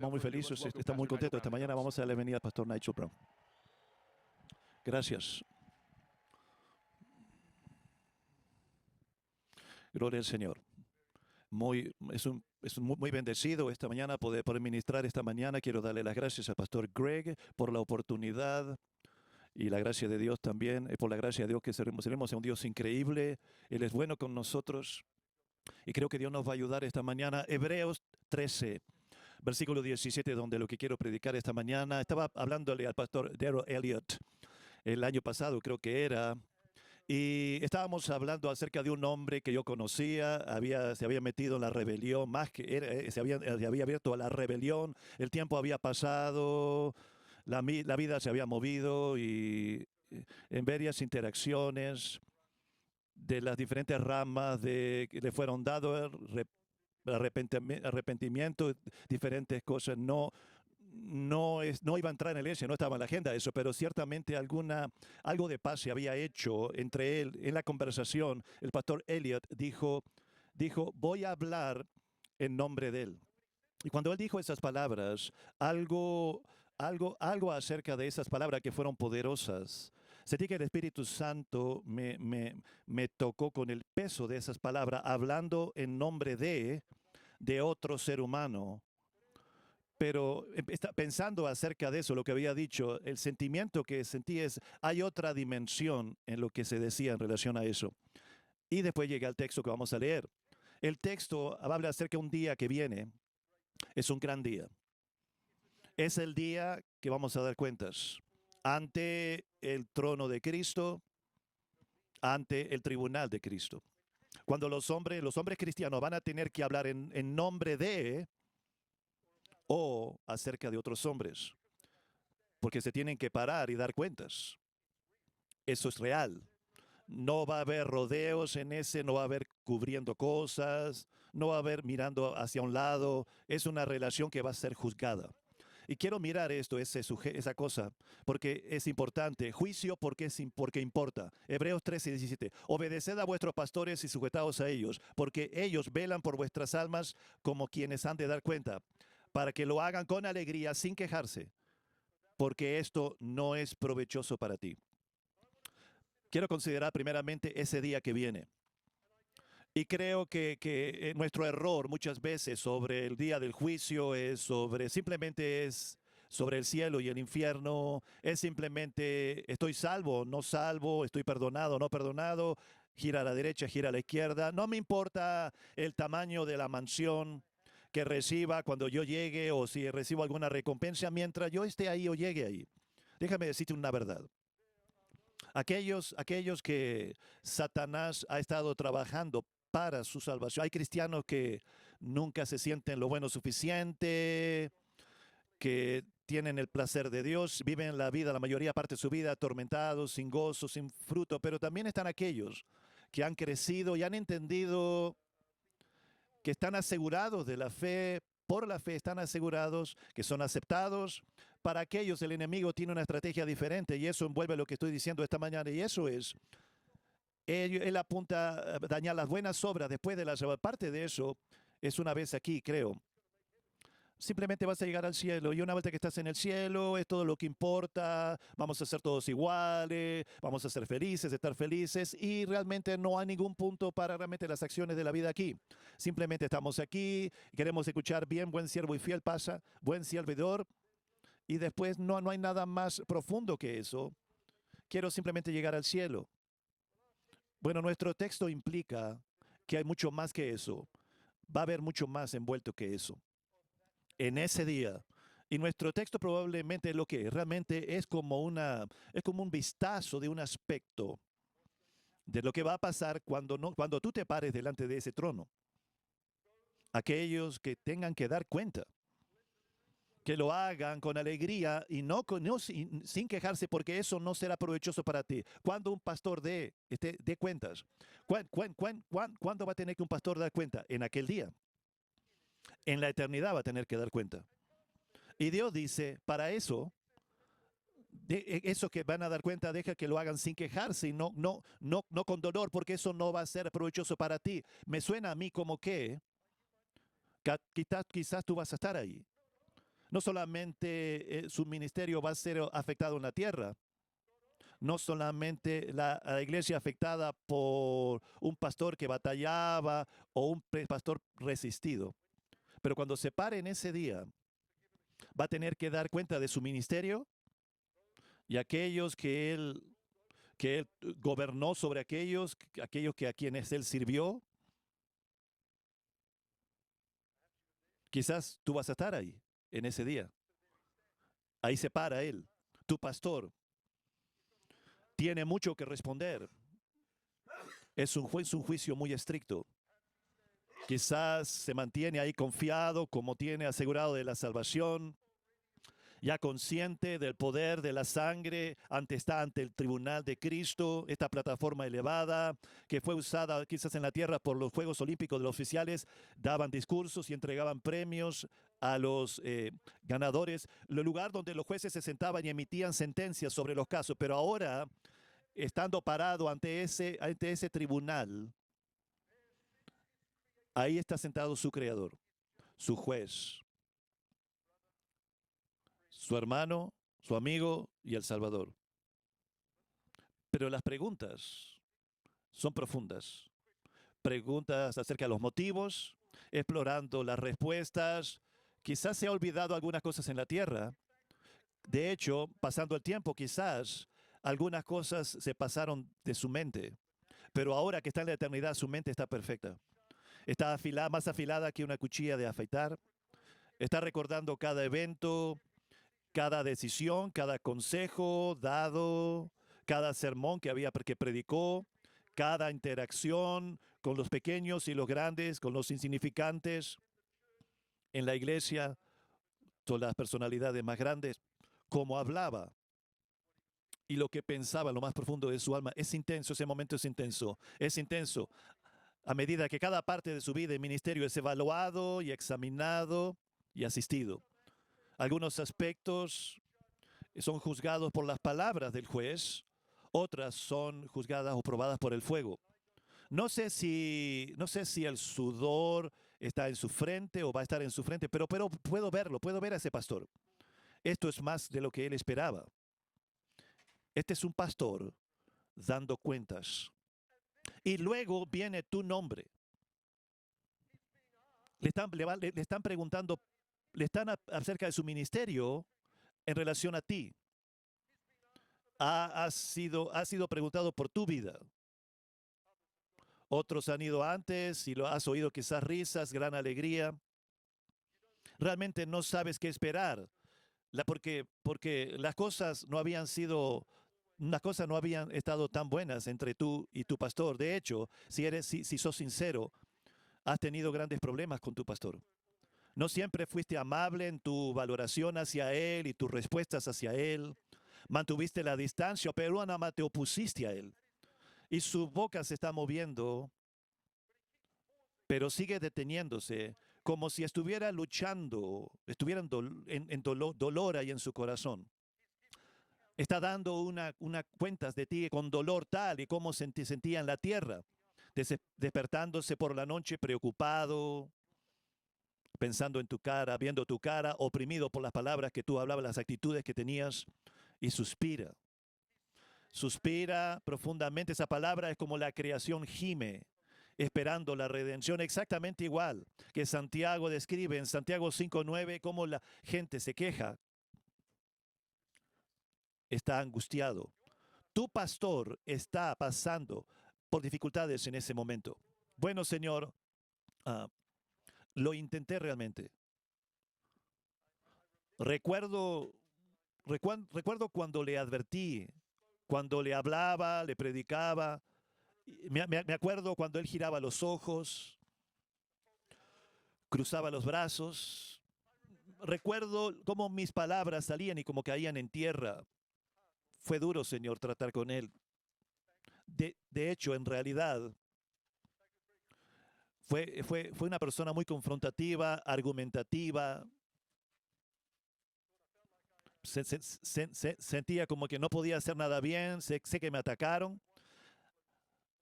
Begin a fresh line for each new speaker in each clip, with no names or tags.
Estamos muy felices, estamos muy contentos. Esta mañana vamos a darle bienvenida al pastor Nigel Brown. Gracias. Gloria al Señor. Muy bendecido esta mañana poder ministrar esta mañana. Quiero darle las gracias al pastor Greg por la oportunidad y la gracia de Dios también. Por la gracia de Dios que seremos a un Dios increíble. Él es bueno con nosotros y creo que Dios nos va a ayudar esta mañana. Hebreos 13. Versículo 17, donde lo que quiero predicar esta mañana, estaba hablándole al pastor Daryl Elliott el año pasado, creo que era, y estábamos hablando acerca de un hombre que yo conocía, se había metido en la rebelión, se había abierto a la rebelión, el tiempo había pasado, la vida se había movido y en varias interacciones de las diferentes ramas que le fueron dados, arrepentimiento, diferentes cosas. No iba a entrar en la iglesia, no estaba en la agenda eso, pero ciertamente algo de paz se había hecho entre él. En la conversación, el pastor Elliott dijo, voy a hablar en nombre de él. Y cuando él dijo esas palabras, algo acerca de esas palabras que fueron poderosas, sentí que el Espíritu Santo me tocó con el peso de esas palabras, hablando en nombre de otro ser humano. Pero pensando acerca de eso, lo que había dicho, el sentimiento que sentí es, hay otra dimensión en lo que se decía en relación a eso. Y después llega el texto que vamos a leer. El texto habla acerca de un día que viene. Es un gran día. Es el día que vamos a dar cuentas ante el trono de Cristo, ante el tribunal de Cristo. Cuando los hombres cristianos van a tener que hablar en nombre de o acerca de otros hombres, porque se tienen que parar y dar cuentas. Eso es real. No va a haber rodeos en ese, no va a haber cubriendo cosas, no va a haber mirando hacia un lado. Es una relación que va a ser juzgada. Y quiero mirar esa cosa, porque es importante. Juicio porque importa. Hebreos 13, 17. Obedeced a vuestros pastores y sujetaos a ellos, porque ellos velan por vuestras almas como quienes han de dar cuenta, para que lo hagan con alegría, sin quejarse, porque esto no es provechoso para ti. Quiero considerar primeramente ese día que viene. Y creo que nuestro error muchas veces sobre el día del juicio simplemente es sobre el cielo y el infierno, es simplemente estoy salvo, no salvo, estoy perdonado, no perdonado, gira a la derecha, gira a la izquierda. No me importa el tamaño de la mansión que reciba cuando yo llegue o si recibo alguna recompensa mientras yo esté ahí o llegue ahí. Déjame decirte una verdad. Aquellos que Satanás ha estado trabajando para su salvación. Hay cristianos que nunca se sienten lo bueno suficiente, que tienen el placer de Dios, viven la vida, la mayoría parte de su vida atormentados, sin gozo, sin fruto, pero también están aquellos que han crecido y han entendido que están asegurados de la fe, por la fe están asegurados, que son aceptados. Para aquellos el enemigo tiene una estrategia diferente y eso envuelve lo que estoy diciendo esta mañana y eso es, él apunta a dañar las buenas obras después de las parte de eso es una vez aquí, creo. Simplemente vas a llegar al cielo y una vez que estás en el cielo es todo lo que importa, vamos a ser todos iguales, vamos a ser felices, estar felices y realmente no hay ningún punto para realmente las acciones de la vida aquí. Simplemente estamos aquí, queremos escuchar bien, buen siervo y fiel pasa, buen servidor y después no hay nada más profundo que eso. Quiero simplemente llegar al cielo. Bueno, nuestro texto implica que hay mucho más que eso. Va a haber mucho más envuelto que eso. En ese día. Y nuestro texto probablemente lo que realmente es como un vistazo de un aspecto de lo que va a pasar cuando tú te pares delante de ese trono. Aquellos que tengan que dar cuenta, que lo hagan con alegría y sin quejarse, porque eso no será provechoso para ti. Cuando un pastor dé cuentas, ¿cuándo va a tener que un pastor dar cuenta? En aquel día. En la eternidad va a tener que dar cuenta. Y Dios dice, para eso, eso que van a dar cuenta, deja que lo hagan sin quejarse y no con dolor, porque eso no va a ser provechoso para ti. Me suena a mí como que quizás tú vas a estar ahí. No solamente su ministerio va a ser afectado en la tierra, no solamente la iglesia afectada por un pastor que batallaba o un pastor resistido, pero cuando se pare en ese día, va a tener que dar cuenta de su ministerio y aquellos que él gobernó sobre aquellos que a quienes él sirvió. Quizás tú vas a estar ahí en ese día. Ahí se para él. Tu pastor tiene mucho que responder. Es un juicio muy estricto. Quizás se mantiene ahí confiado, como tiene asegurado de la salvación, ya consciente del poder de la sangre, está ante el tribunal de Cristo, esta plataforma elevada que fue usada quizás en la tierra por los Juegos Olímpicos de los oficiales, daban discursos y entregaban premios a los ganadores, el lugar donde los jueces se sentaban y emitían sentencias sobre los casos, pero ahora, estando parado ante ese tribunal, ahí está sentado su creador, su juez, su hermano, su amigo y el Salvador. Pero las preguntas son profundas. Preguntas acerca de los motivos, explorando las respuestas. Quizás se ha olvidado algunas cosas en la tierra. De hecho, pasando el tiempo, quizás algunas cosas se pasaron de su mente. Pero ahora que está en la eternidad, su mente está perfecta. Está afilada, más afilada que una cuchilla de afeitar. Está recordando cada evento, cada decisión, cada consejo dado, cada sermón que predicó, cada interacción con los pequeños y los grandes, con los insignificantes en la iglesia, con las personalidades más grandes, cómo hablaba y lo que pensaba, lo más profundo de su alma. Es intenso, ese momento es intenso, es intenso. A medida que cada parte de su vida y ministerio es evaluado y examinado y asistido. Algunos aspectos son juzgados por las palabras del juez, otras son juzgadas o probadas por el fuego. No sé si el sudor está en su frente o va a estar en su frente, pero puedo verlo, puedo ver a ese pastor. Esto es más de lo que él esperaba. Este es un pastor dando cuentas. Y luego viene tu nombre. Le están preguntando, acerca de su ministerio en relación a ti. Ha sido preguntado por tu vida. Otros han ido antes y lo has oído, quizás risas, gran alegría. Realmente no sabes qué esperar, porque las cosas no habían estado tan buenas entre tú y tu pastor. De hecho, si sos sincero, has tenido grandes problemas con tu pastor. No siempre fuiste amable en tu valoración hacia él y tus respuestas hacia él. Mantuviste la distancia, pero nada más te opusiste a él. Y su boca se está moviendo, pero sigue deteniéndose, como si estuviera luchando, estuviera en dolor ahí en su corazón. Está dando una cuentas de ti con dolor tal y como sentía en la tierra, despertándose por la noche preocupado, pensando en tu cara, viendo tu cara, oprimido por las palabras que tú hablabas, las actitudes que tenías, y suspira. Suspira profundamente. Esa palabra es como la creación gime, esperando la redención, exactamente igual que Santiago describe en Santiago 5:9, cómo la gente se queja, está angustiado. Tu pastor está pasando por dificultades en ese momento. Bueno, Señor, ah, lo intenté realmente. Recuerdo, recuerdo cuando le advertí, cuando le hablaba, le predicaba. Me acuerdo cuando él giraba los ojos, cruzaba los brazos. Recuerdo cómo mis palabras salían y como caían en tierra. Fue duro, Señor, tratar con él. De hecho, en realidad, fue una persona muy confrontativa, argumentativa. Sentía como que no podía hacer nada bien. Sé que me atacaron,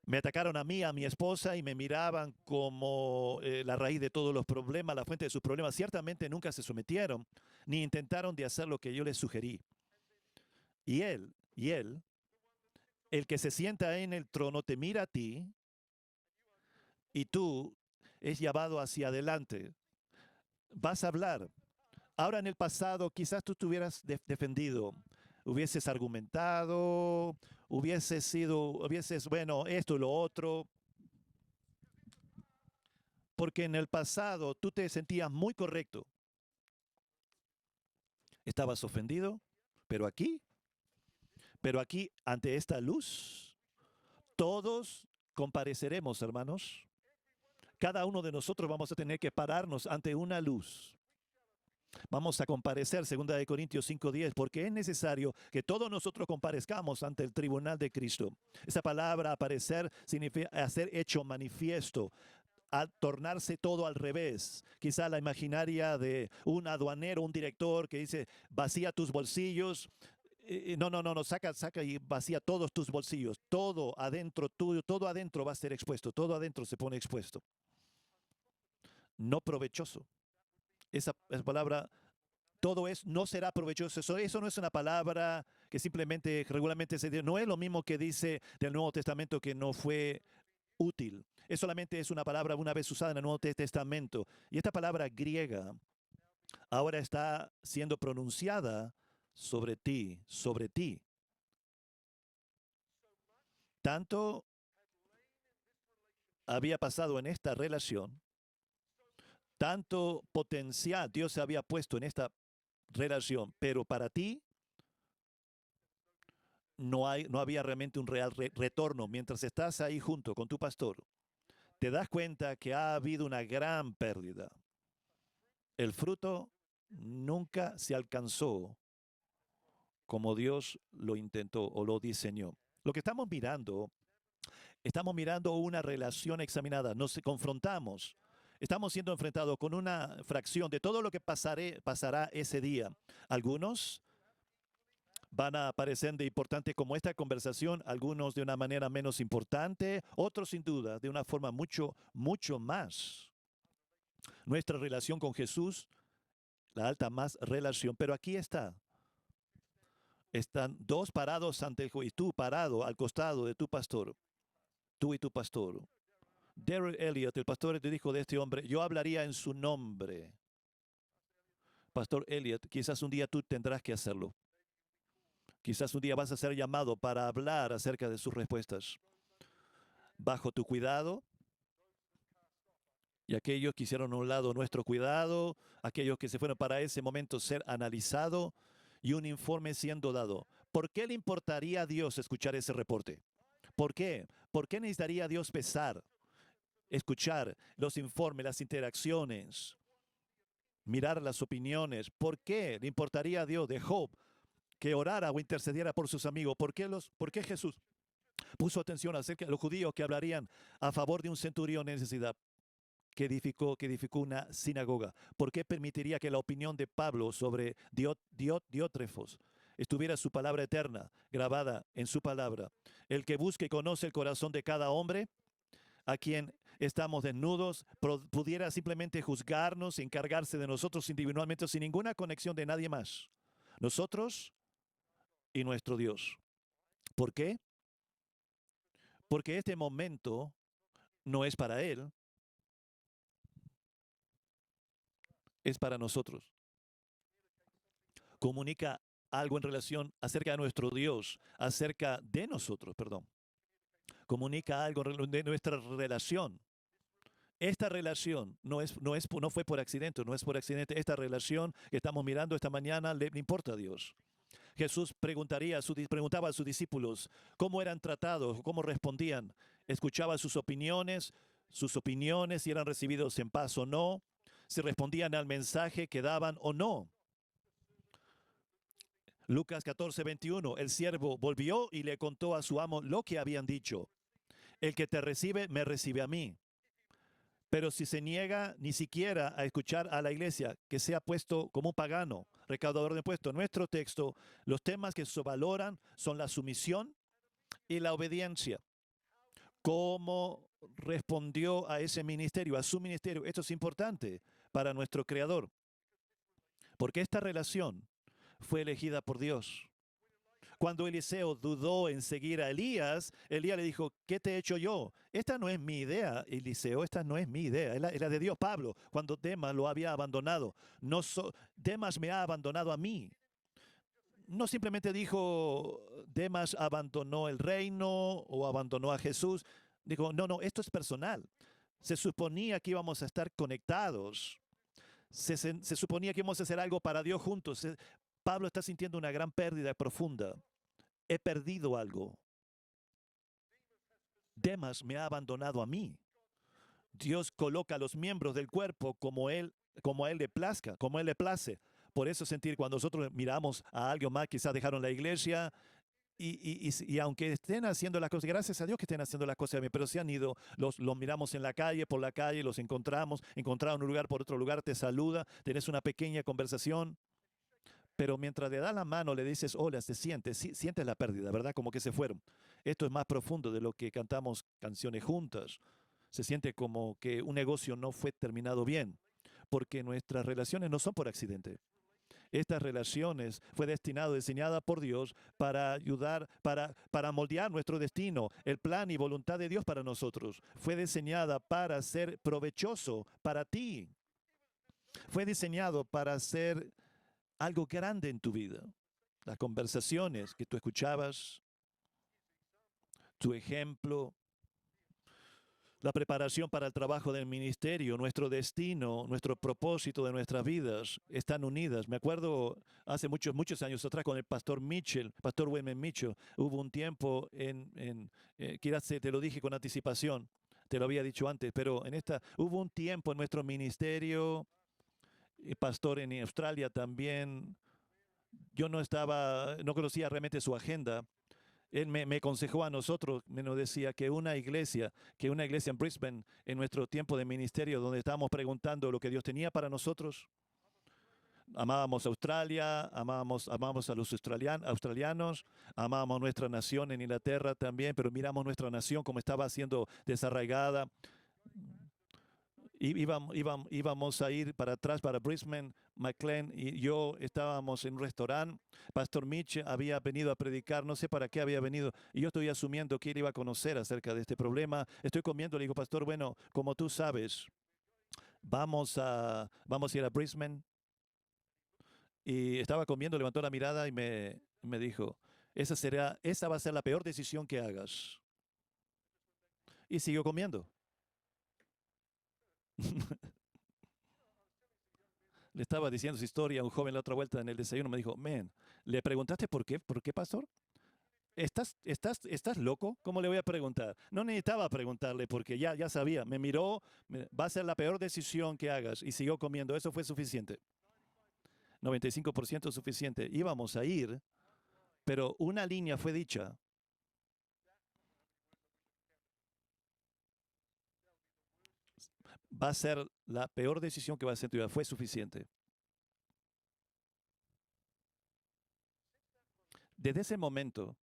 Me atacaron a mí, a mi esposa, y me miraban como la raíz de todos los problemas, la fuente de sus problemas. Ciertamente nunca se sometieron, ni intentaron de hacer lo que yo les sugerí. Y él, el que se sienta en el trono, te mira a ti, y tú es llevado hacia adelante. Vas a hablar. Ahora en el pasado quizás tú te hubieras defendido, hubieses argumentado, bueno, esto y lo otro, porque en el pasado tú te sentías muy correcto. Estabas ofendido, pero aquí, ante esta luz, todos compareceremos, hermanos. Cada uno de nosotros vamos a tener que pararnos ante una luz. Vamos a comparecer, 2 Corintios 5:10, porque es necesario que todos nosotros comparezcamos ante el tribunal de Cristo. Esa palabra aparecer significa hacer hecho manifiesto, al tornarse todo al revés. Quizá la imaginaria de un aduanero, un director que dice, vacía tus bolsillos. No, saca y vacía todos tus bolsillos. Todo adentro tuyo, todo adentro va a ser expuesto, todo adentro se pone expuesto. No provechoso. Esa palabra, no será provechoso. Eso no es una palabra que simplemente regularmente se dice. No es lo mismo que dice del Nuevo Testamento que no fue útil. Es solamente una palabra una vez usada en el Nuevo Testamento. Y esta palabra griega ahora está siendo pronunciada sobre ti, sobre ti. Tanto había pasado en esta relación, tanto potencial Dios se había puesto en esta relación, pero para ti no había realmente un real retorno. Mientras estás ahí junto con tu pastor, te das cuenta que ha habido una gran pérdida. El fruto nunca se alcanzó como Dios lo intentó o lo diseñó. Lo que estamos mirando una relación examinada. Nos confrontamos. Estamos siendo enfrentados con una fracción de todo lo que pasará ese día. Algunos van a parecer de importantes como esta conversación, algunos de una manera menos importante, otros sin duda de una forma mucho, mucho más. Nuestra relación con Jesús, la alta más relación, pero aquí está. Están dos parados ante el juez, tú parado al costado de tu pastor, tú y tu pastor. Darrell Elliott, el pastor, te dijo de este hombre, yo hablaría en su nombre. Pastor Elliott, quizás un día tú tendrás que hacerlo. Quizás un día vas a ser llamado para hablar acerca de sus respuestas. Bajo tu cuidado, y aquellos que hicieron a un lado nuestro cuidado, aquellos que se fueron para ese momento ser analizado y un informe siendo dado. ¿Por qué le importaría a Dios escuchar ese reporte? ¿Por qué? ¿Por qué necesitaría a Dios pesar, escuchar los informes, las interacciones, mirar las opiniones? ¿Por qué le importaría a Dios de Job que orara o intercediera por sus amigos? ¿Por qué Jesús puso atención acerca de los judíos que hablarían a favor de un centurión en necesidad que edificó una sinagoga? ¿Por qué permitiría que la opinión de Pablo sobre Diótrefos estuviera su palabra eterna, grabada en su palabra? El que busca y conoce el corazón de cada hombre, a quien estamos desnudos, pudiera simplemente juzgarnos, encargarse de nosotros individualmente sin ninguna conexión de nadie más. Nosotros y nuestro Dios. ¿Por qué? Porque este momento no es para Él, es para nosotros. Comunica algo en relación acerca de nuestro Dios, acerca de nosotros, perdón. Comunica algo de nuestra relación. Esta relación no fue por accidente, no es por accidente. Esta relación que estamos mirando esta mañana le importa a Dios. Jesús preguntaba a sus discípulos cómo eran tratados, cómo respondían. Escuchaba sus opiniones, si eran recibidos en paz o no, si respondían al mensaje que daban o no. Lucas 14:21, el siervo volvió y le contó a su amo lo que habían dicho. El que te recibe, me recibe a mí. Pero si se niega ni siquiera a escuchar a la iglesia, que sea puesto como un pagano, recaudador de impuestos. En nuestro texto, los temas que se valoran son la sumisión y la obediencia. cómo respondió a ese ministerio, a su ministerio. Esto es importante para nuestro Creador, porque esta relación fue elegida por Dios. Cuando Eliseo dudó en seguir a Elías, Elías le dijo, ¿qué te he hecho yo? Esta no es mi idea, Eliseo, esta no es mi idea, era de Dios. Pablo, cuando Demas lo había abandonado, Demas me ha abandonado a mí. No simplemente dijo, Demas abandonó el reino o abandonó a Jesús. Dijo, no, no, esto es personal. Se suponía que íbamos a estar conectados. Se suponía que íbamos a hacer algo para Dios juntos. Pablo está sintiendo una gran pérdida profunda. He perdido algo. Demas me ha abandonado a mí. Dios coloca a los miembros del cuerpo como a él le plazca, como a él le place. Por eso sentir cuando nosotros miramos a alguien más, quizás dejaron la iglesia y aunque estén haciendo las cosas, gracias a Dios que estén haciendo las cosas bien, pero se han ido, los miramos en la calle, por la calle, los encontraron un lugar por otro lugar, te saluda, tenés una pequeña conversación. Pero mientras le das la mano, le dices, hola, sientes la pérdida, ¿verdad? Como que se fueron. Esto es más profundo de lo que cantamos canciones juntas. Se siente como que un negocio no fue terminado bien, porque nuestras relaciones no son por accidente. Estas relaciones fue destinado, diseñada por Dios para ayudar, para moldear nuestro destino. El plan y voluntad de Dios para nosotros fue diseñada para ser provechoso para ti. Fue diseñado para ser algo grande en tu vida. Las conversaciones que tú escuchabas, tu ejemplo, la preparación para el trabajo del ministerio, nuestro destino, nuestro propósito de nuestras vidas están unidas. Me acuerdo hace muchos años atrás con el pastor Mitchell, pastor Wayman Mitchell, hubo un tiempo quizás te lo dije con anticipación, te lo había dicho antes, pero hubo un tiempo en nuestro ministerio, pastor en Australia también. Yo no conocía realmente su agenda. Él me aconsejó a nosotros, nos decía que una iglesia en Brisbane, en nuestro tiempo de ministerio, donde estábamos preguntando lo que Dios tenía para nosotros. Amábamos Australia, amábamos a los australianos, amábamos nuestra nación en Inglaterra también, pero miramos nuestra nación como estaba siendo desarraigada. Íbamos a ir para atrás, para Brisbane. McLean y yo estábamos en un restaurante. Pastor Mitch había venido a predicar, no sé para qué había venido, y yo estoy asumiendo que él iba a conocer acerca de este problema. Estoy comiendo, le digo, pastor, bueno, como tú sabes, vamos a ir a Brisbane. Y estaba comiendo, levantó la mirada y me dijo, esa va a ser la peor decisión que hagas. Y siguió comiendo. Le estaba diciendo su historia a un joven la otra vuelta en el desayuno. Me dijo, man, ¿le preguntaste por qué? ¿Por qué, pastor? ¿Estás loco? ¿Cómo le voy a preguntar? No necesitaba preguntarle porque ya sabía. Me miró, va a ser la peor decisión que hagas. Y siguió comiendo. Eso fue suficiente. 95% suficiente. Íbamos a ir, pero una línea fue dicha. Va a ser la peor decisión que va a hacer tu vida. Fue suficiente. Desde ese momento,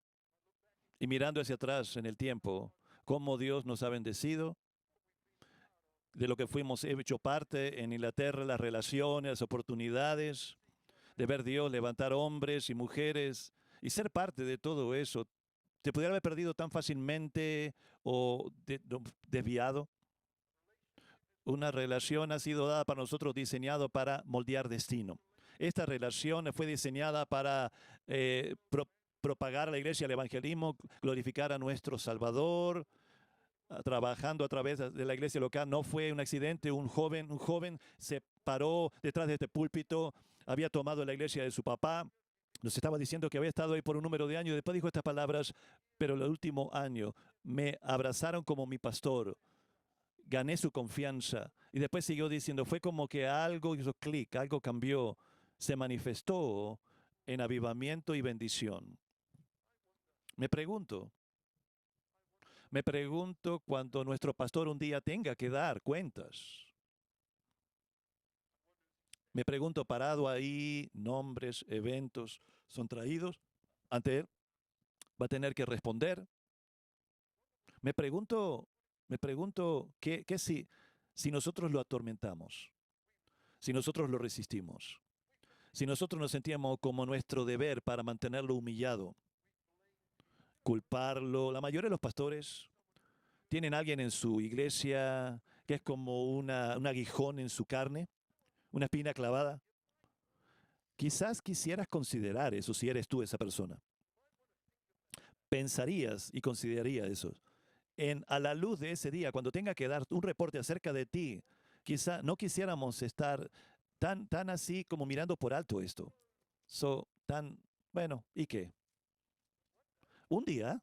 y mirando hacia atrás en el tiempo, cómo Dios nos ha bendecido, de lo que fuimos hecho parte en Inglaterra, las relaciones, las oportunidades, de ver Dios levantar hombres y mujeres y ser parte de todo eso. ¿Te pudiera haber perdido tan fácilmente o desviado? Una relación ha sido dada para nosotros, diseñado para moldear destino. Esta relación fue diseñada para propagar a la iglesia, el evangelismo, glorificar a nuestro Salvador, trabajando a través de la iglesia local. No fue un accidente, un joven se paró detrás de este púlpito, había tomado la iglesia de su papá, nos estaba diciendo que había estado ahí por un número de años, después dijo estas palabras, pero el último año me abrazaron como mi pastor, gané su confianza. Y después siguió diciendo, fue como que algo hizo clic, algo cambió, se manifestó en avivamiento y bendición. Me pregunto, cuando nuestro pastor un día tenga que dar cuentas. Me pregunto, parado ahí, nombres, eventos son traídos ante él. Va a tener que responder. Me pregunto, me pregunto qué si nosotros lo atormentamos, si nosotros lo resistimos, si nosotros nos sentíamos como nuestro deber para mantenerlo humillado, culparlo. La mayoría de los pastores tienen a alguien en su iglesia que es como un aguijón en su carne, una espina clavada. Quizás quisieras considerar eso si eres tú esa persona. Pensarías y considerarías eso. A la luz de ese día, cuando tenga que dar un reporte acerca de ti, quizá no quisiéramos estar tan así como mirando por alto esto. Bueno, ¿y qué? Un día,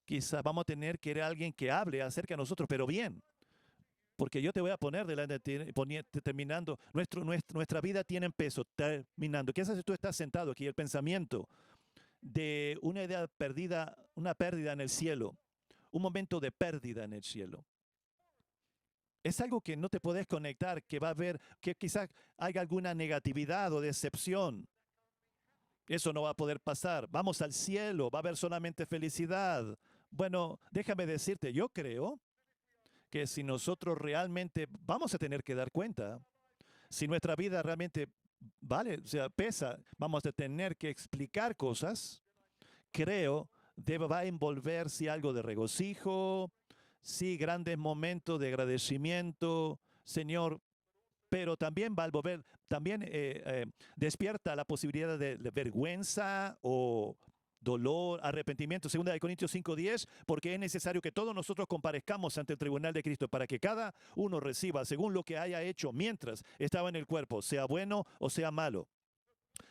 quizá vamos a tener que ir a alguien que hable acerca de nosotros, pero bien. Porque yo te voy a poner delante de ti, terminando, nuestra vida tiene peso, terminando. ¿Qué haces si tú estás sentado aquí? El pensamiento de una idea perdida, una pérdida en el cielo, un momento de pérdida en el cielo. Es algo que no te puedes conectar, que va a haber, que quizás haya alguna negatividad o decepción. Eso no va a poder pasar. Vamos al cielo, va a haber solamente felicidad. Bueno, déjame decirte, yo creo que si nosotros realmente vamos a tener que dar cuenta, si nuestra vida realmente vale, o sea, pesa, vamos a tener que explicar cosas, creo, va a envolver si algo de regocijo, sí, grandes momentos de agradecimiento, Señor, pero también va a envolver, también despierta la posibilidad de vergüenza o dolor, arrepentimiento. Segunda de Corintios 5:10, porque es necesario que todos nosotros comparezcamos ante el tribunal de Cristo para que cada uno reciba según lo que haya hecho mientras estaba en el cuerpo, sea bueno o sea malo.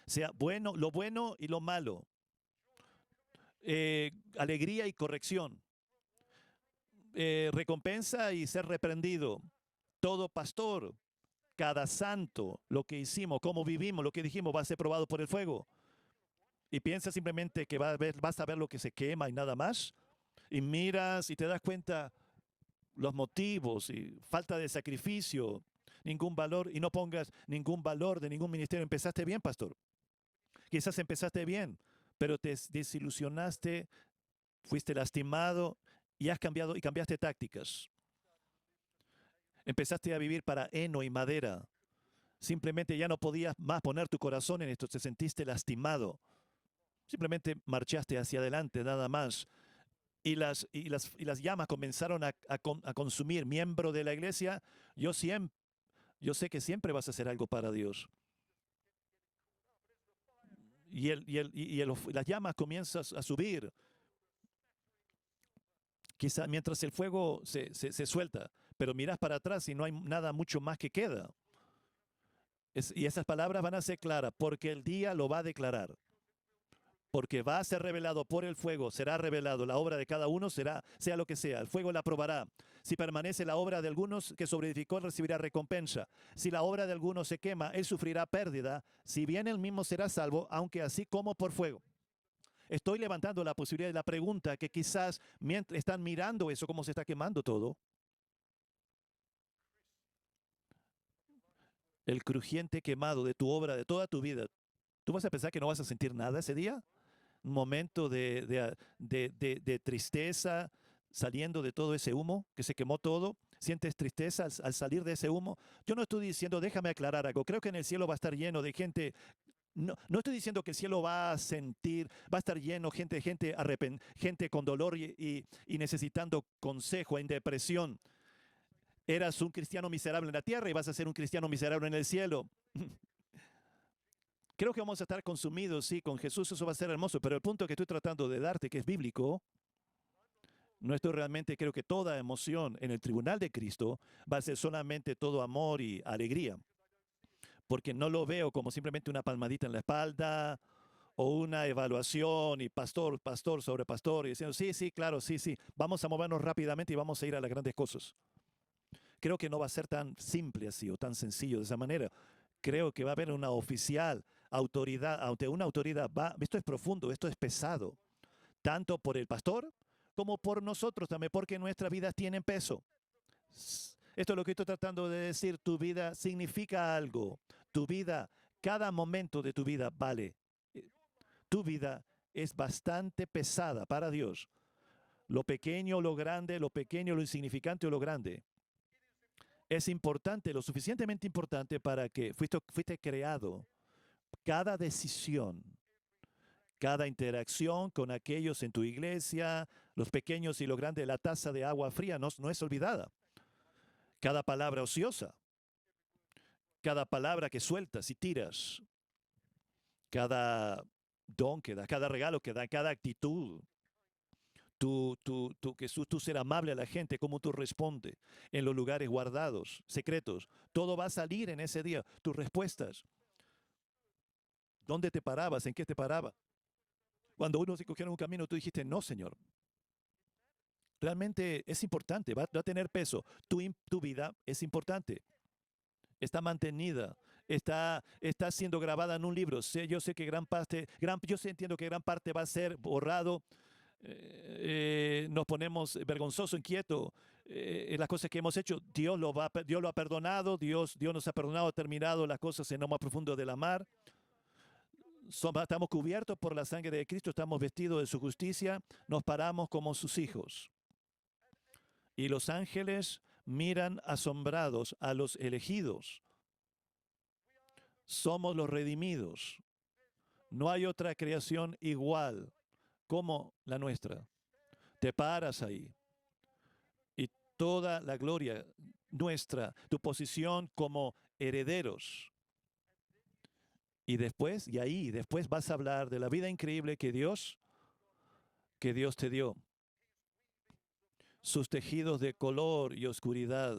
Sea bueno, lo bueno y lo malo. Alegría y corrección. Recompensa y ser reprendido. Todo pastor, cada santo, lo que hicimos, cómo vivimos, lo que dijimos, va a ser probado por el fuego. Y piensas simplemente que vas a ver lo que se quema y nada más. Y miras y te das cuenta los motivos y falta de sacrificio, ningún valor, y no pongas ningún valor de ningún ministerio. Empezaste bien, pastor. Quizás empezaste bien, pero te desilusionaste, fuiste lastimado y has cambiado y cambiaste tácticas. Empezaste a vivir para heno y madera. Simplemente ya no podías más poner tu corazón en esto, te sentiste lastimado. Simplemente marchaste hacia adelante, nada más. Y las llamas comenzaron a consumir. Miembro de la iglesia, yo sé que siempre vas a hacer algo para Dios. Las llamas comienzan a subir. Quizá mientras el fuego se suelta, pero miras para atrás y no hay nada mucho más que queda. Y esas palabras van a ser claras porque el día lo va a declarar. Porque va a ser revelado por el fuego, será revelado. La obra de cada uno será, sea lo que sea, el fuego la probará. Si permanece la obra de algunos que sobreedificó, él recibirá recompensa. Si la obra de algunos se quema, él sufrirá pérdida. Si bien él mismo será salvo, aunque así como por fuego. Estoy levantando la posibilidad de la pregunta que quizás mientras están mirando eso, cómo se está quemando todo. El crujiente quemado de tu obra, de toda tu vida. ¿Tú vas a pensar que no vas a sentir nada ese día? Un momento de tristeza saliendo de todo ese humo que se quemó todo. ¿Sientes tristeza al salir de ese humo? Yo no estoy diciendo, déjame aclarar algo, creo que en el cielo va a estar lleno de gente. No estoy diciendo que el cielo va a sentir, va a estar lleno gente con dolor y necesitando consejo, en depresión. Eras un cristiano miserable en la tierra y vas a ser un cristiano miserable en el cielo. Creo que vamos a estar consumidos, sí, con Jesús, eso va a ser hermoso, pero el punto que estoy tratando de darte, que es bíblico, no estoy realmente, creo que toda emoción en el tribunal de Cristo va a ser solamente todo amor y alegría, porque no lo veo como simplemente una palmadita en la espalda o una evaluación y pastor sobre pastor y diciendo, sí, sí, claro, sí, sí, vamos a movernos rápidamente y vamos a ir a las grandes cosas. Creo que no va a ser tan simple así o tan sencillo de esa manera. Creo que va a haber una oficial autoridad, ante una autoridad, esto es profundo, esto es pesado, tanto por el pastor como por nosotros también, porque nuestras vidas tienen peso. Esto es lo que estoy tratando de decir, tu vida significa algo, tu vida, cada momento de tu vida vale. Tu vida es bastante pesada para Dios. Lo pequeño o lo grande, lo pequeño, lo insignificante o lo grande. Es importante, lo suficientemente importante para que fuiste creado. Cada decisión, cada interacción con aquellos en tu iglesia, los pequeños y los grandes, la taza de agua fría no es olvidada. Cada palabra ociosa, cada palabra que sueltas y tiras, cada don que da, cada regalo que da, cada actitud, tú ser amable a la gente, cómo tú respondes en los lugares guardados, secretos. Todo va a salir en ese día. Tus respuestas. ¿Dónde te parabas? ¿En qué te paraba? Cuando uno se cogió en un camino, tú dijiste, no, Señor. Realmente es importante, va a tener peso. Tu vida es importante. Está mantenida, está siendo grabada en un libro. Yo sé que entiendo que gran parte va a ser borrado. Nos ponemos vergonzoso, inquieto en las cosas que hemos hecho. Dios lo ha perdonado, Dios nos ha perdonado, ha terminado las cosas en lo más profundo de la mar. Estamos cubiertos por la sangre de Cristo, estamos vestidos de su justicia, nos paramos como sus hijos. Y los ángeles miran asombrados a los elegidos. Somos los redimidos. No hay otra creación igual como la nuestra. Te paras ahí. Y toda la gloria nuestra, tu posición como herederos. Y después vas a hablar de la vida increíble que Dios te dio. Sus tejidos de color y oscuridad,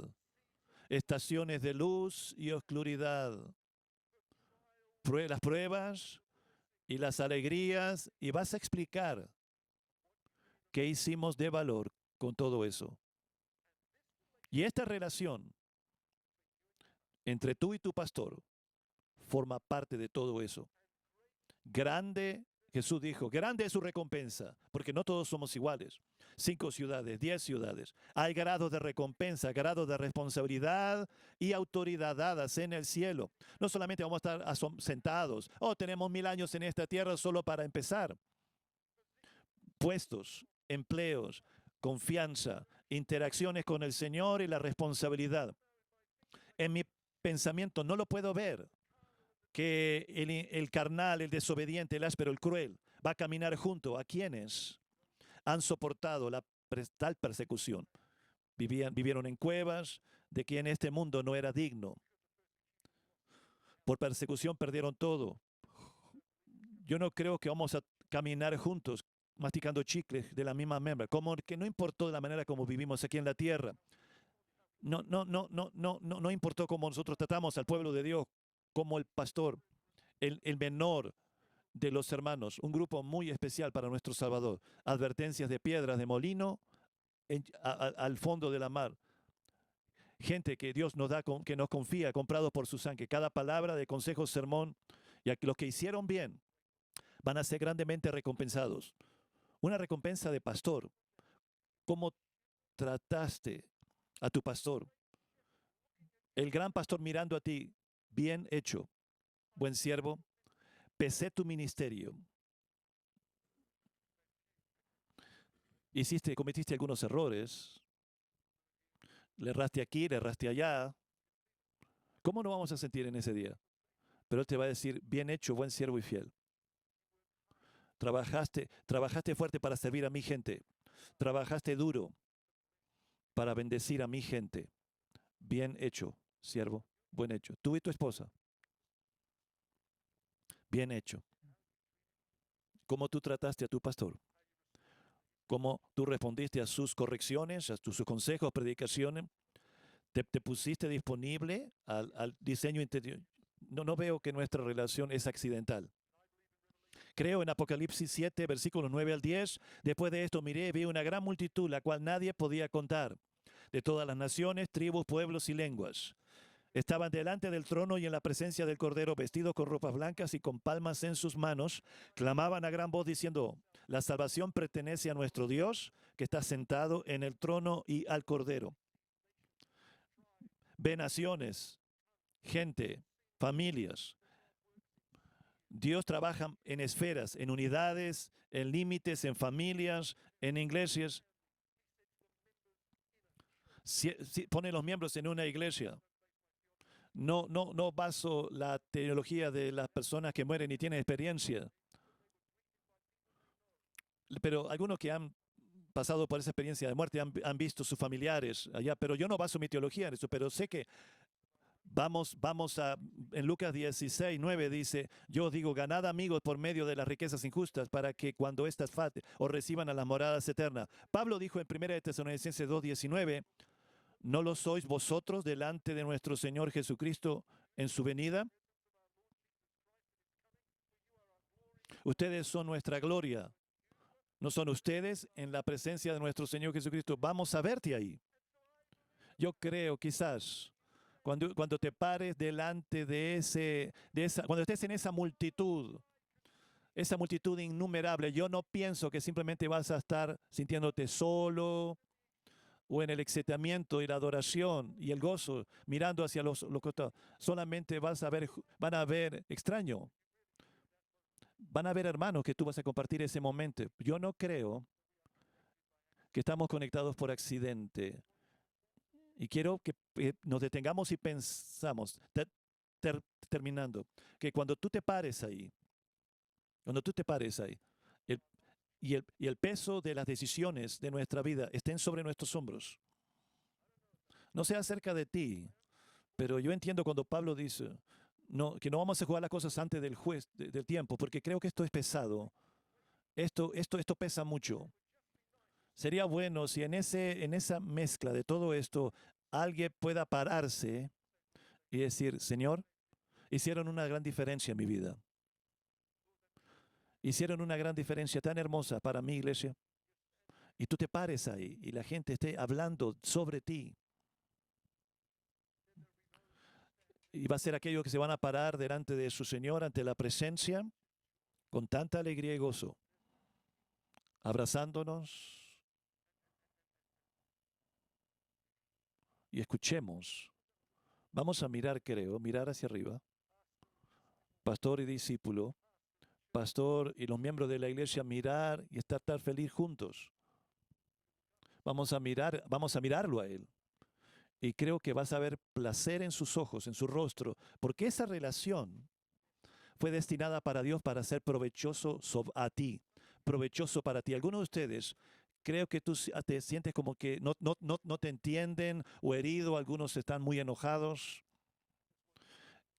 estaciones de luz y oscuridad, las pruebas y las alegrías, y vas a explicar qué hicimos de valor con todo eso. Y esta relación entre tú y tu pastor forma parte de todo eso. Grande, Jesús dijo, grande es su recompensa, porque no todos somos iguales. 5 ciudades, 10 ciudades. Hay grados de recompensa, grados de responsabilidad y autoridad dadas en el cielo. No solamente vamos a estar sentados, tenemos 1000 años en esta tierra solo para empezar. Puestos, empleos, confianza, interacciones con el Señor y la responsabilidad. En mi pensamiento no lo puedo ver, que el carnal, el desobediente, el áspero, el cruel, va a caminar junto a quienes han soportado tal persecución. Vivieron en cuevas, de quien este mundo no era digno. Por persecución perdieron todo. Yo no creo que vamos a caminar juntos, masticando chicles de la misma membra, como que no importó de la manera como vivimos aquí en la tierra. No importó cómo nosotros tratamos al pueblo de Dios, como el pastor, el menor de los hermanos, un grupo muy especial para nuestro Salvador. Advertencias de piedras de molino al fondo de la mar. Gente que Dios nos da, que nos confía, comprados por su sangre. Cada palabra de consejo, sermón, y los que hicieron bien van a ser grandemente recompensados. Una recompensa de pastor. ¿Cómo trataste a tu pastor? El gran pastor mirando a ti, bien hecho, buen siervo, pesé tu ministerio. Cometiste algunos errores, le erraste aquí, le erraste allá. ¿Cómo nos vamos a sentir en ese día? Pero Él te va a decir, bien hecho, buen siervo y fiel. Trabajaste fuerte para servir a mi gente. Trabajaste duro para bendecir a mi gente. Bien hecho, siervo, buen hecho. Tú y tu esposa. Bien hecho. ¿Cómo tú trataste a tu pastor? ¿Cómo tú respondiste a sus correcciones, a sus consejos, predicaciones? ¿Te pusiste disponible al diseño interior? No veo que nuestra relación es accidental. Creo en Apocalipsis 7, versículos 9 al 10. Después de esto miré y vi una gran multitud, la cual nadie podía contar, de todas las naciones, tribus, pueblos y lenguas. Estaban delante del trono y en la presencia del Cordero, vestidos con ropas blancas y con palmas en sus manos. Clamaban a gran voz diciendo, la salvación pertenece a nuestro Dios, que está sentado en el trono y al Cordero. Ve naciones, gente, familias. Dios trabaja en esferas, en unidades, en límites, en familias, en iglesias. Si pone los miembros en una iglesia. No baso la teología de las personas que mueren y tienen experiencia. Pero algunos que han pasado por esa experiencia de muerte han visto sus familiares allá, pero yo no baso mi teología en eso, pero sé que en Lucas 16:9 dice, yo digo, ganad amigos por medio de las riquezas injustas para que cuando éstas falten os reciban a las moradas eternas. Pablo dijo en 1 Tesalonicenses 2:19, ¿no lo sois vosotros delante de nuestro Señor Jesucristo en su venida? Ustedes son nuestra gloria. ¿No son ustedes en la presencia de nuestro Señor Jesucristo? Vamos a verte ahí. Yo creo quizás cuando te pares delante cuando estés en esa multitud innumerable, yo no pienso que simplemente vas a estar sintiéndote solo o en el excitamiento y la adoración y el gozo mirando hacia los costados. Solamente van a ver extraño. Van a ver hermanos que tú vas a compartir ese momento. Yo no creo que estamos conectados por accidente. Y quiero que nos detengamos y pensamos, terminando, que cuando tú te pares ahí, el- y el peso de las decisiones de nuestra vida estén sobre nuestros hombros, no sea cerca de ti, pero yo entiendo cuando Pablo dice que no vamos a jugar las cosas antes del del tiempo, porque creo que esto es pesado, esto pesa mucho. Sería bueno si en esa mezcla de todo esto alguien pueda pararse y decir, Señor, hicieron una gran diferencia en mi vida. Hicieron una gran diferencia tan hermosa para mi iglesia. Y tú te pares ahí y la gente esté hablando sobre ti. Y va a ser aquellos que se van a parar delante de su Señor, ante la presencia, con tanta alegría y gozo, abrazándonos y escuchemos. Vamos a mirar, creo, mirar hacia arriba. Pastor y discípulo, pastor y los miembros de la iglesia mirar y estar tan feliz juntos. Vamos a mirarlo a Él. Y creo que vas a ver placer en sus ojos, en su rostro, porque esa relación fue destinada para Dios para ser provechoso a ti, provechoso para ti. Algunos de ustedes creo que tú te sientes como que no te entienden o herido, algunos están muy enojados.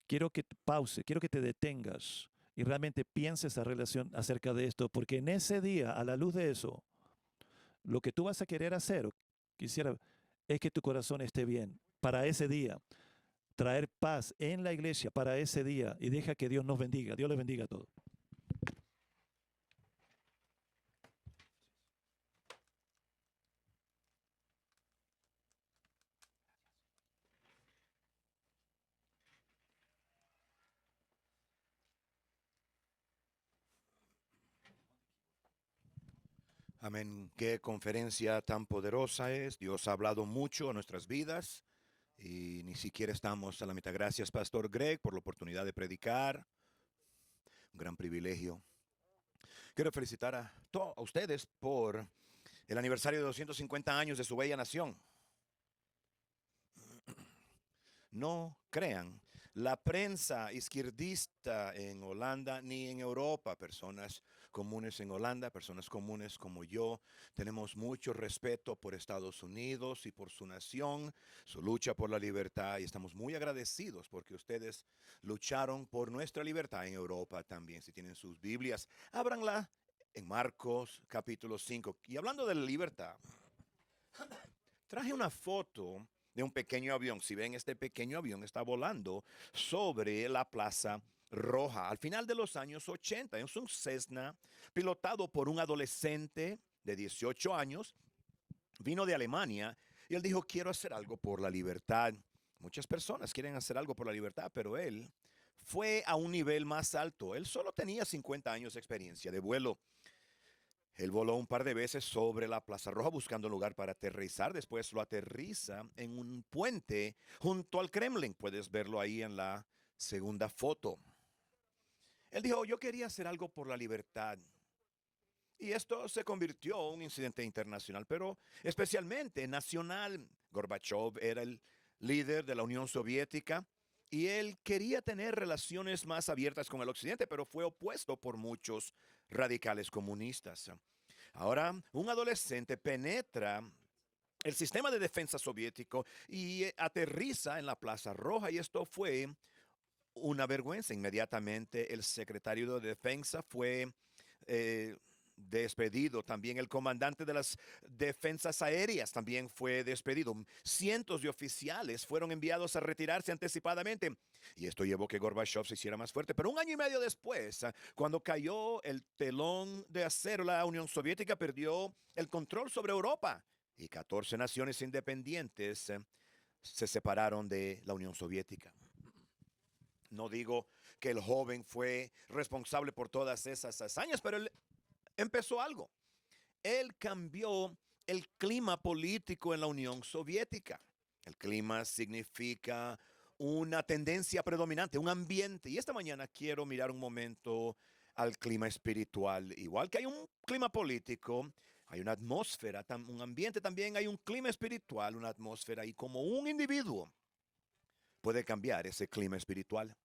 Quiero que pause, quiero que te detengas y realmente pienses a relación acerca de esto, porque en ese día, a la luz de eso, lo que tú vas a querer hacer, o quisiera, es que tu corazón esté bien para ese día, traer paz en la iglesia para ese día y deja que Dios nos bendiga. Dios les bendiga a todos.
Amén. Qué conferencia tan poderosa es. Dios ha hablado mucho a nuestras vidas y ni siquiera estamos a la mitad. Gracias, Pastor Greg, por la oportunidad de predicar. Un gran privilegio. Quiero felicitar a ustedes por el aniversario de 250 años de su bella nación. No crean, la prensa izquierdista en Holanda ni en Europa, personas comunes en Holanda, personas comunes como yo, tenemos mucho respeto por Estados Unidos y por su nación, su lucha por la libertad y estamos muy agradecidos porque ustedes lucharon por nuestra libertad en Europa también. Si tienen sus Biblias, ábranla en Marcos capítulo 5. Y hablando de la libertad, traje una foto de un pequeño avión. Si ven, este pequeño avión está volando sobre la Plaza Roja al final de los años 80. Es un Cessna pilotado por un adolescente de 18 años. Vino de Alemania y él dijo, quiero hacer algo por la libertad. Muchas personas quieren hacer algo por la libertad, pero él fue a un nivel más alto. Él solo tenía 50 años de experiencia de vuelo. Él voló un par de veces sobre la Plaza Roja buscando un lugar para aterrizar. Después lo aterriza en un puente junto al Kremlin. Puedes verlo ahí en la segunda foto. Él dijo, yo quería hacer algo por la libertad. Y esto se convirtió en un incidente internacional, pero especialmente nacional. Gorbachev era el líder de la Unión Soviética y él quería tener relaciones más abiertas con el Occidente, pero fue opuesto por muchos radicales comunistas. Ahora, un adolescente penetra el sistema de defensa soviético y aterriza en la Plaza Roja, y esto fue una vergüenza. Inmediatamente el secretario de Defensa fue eh, despedido. También el comandante de las defensas aéreas también fue despedido. Cientos de oficiales fueron enviados a retirarse anticipadamente. Y esto llevó a que Gorbachev se hiciera más fuerte. Pero un año y medio después, cuando cayó el telón de acero, la Unión Soviética perdió el control sobre Europa. Y 14 naciones independientes se separaron de la Unión Soviética. No digo que el joven fue responsable por todas esas hazañas, pero él empezó algo. Él cambió el clima político en la Unión Soviética. El clima significa una tendencia predominante, un ambiente. Y esta mañana quiero mirar un momento al clima espiritual. Igual que hay un clima político, hay una atmósfera, un ambiente, también hay un clima espiritual, una atmósfera. Y como un individuo puede cambiar ese clima espiritual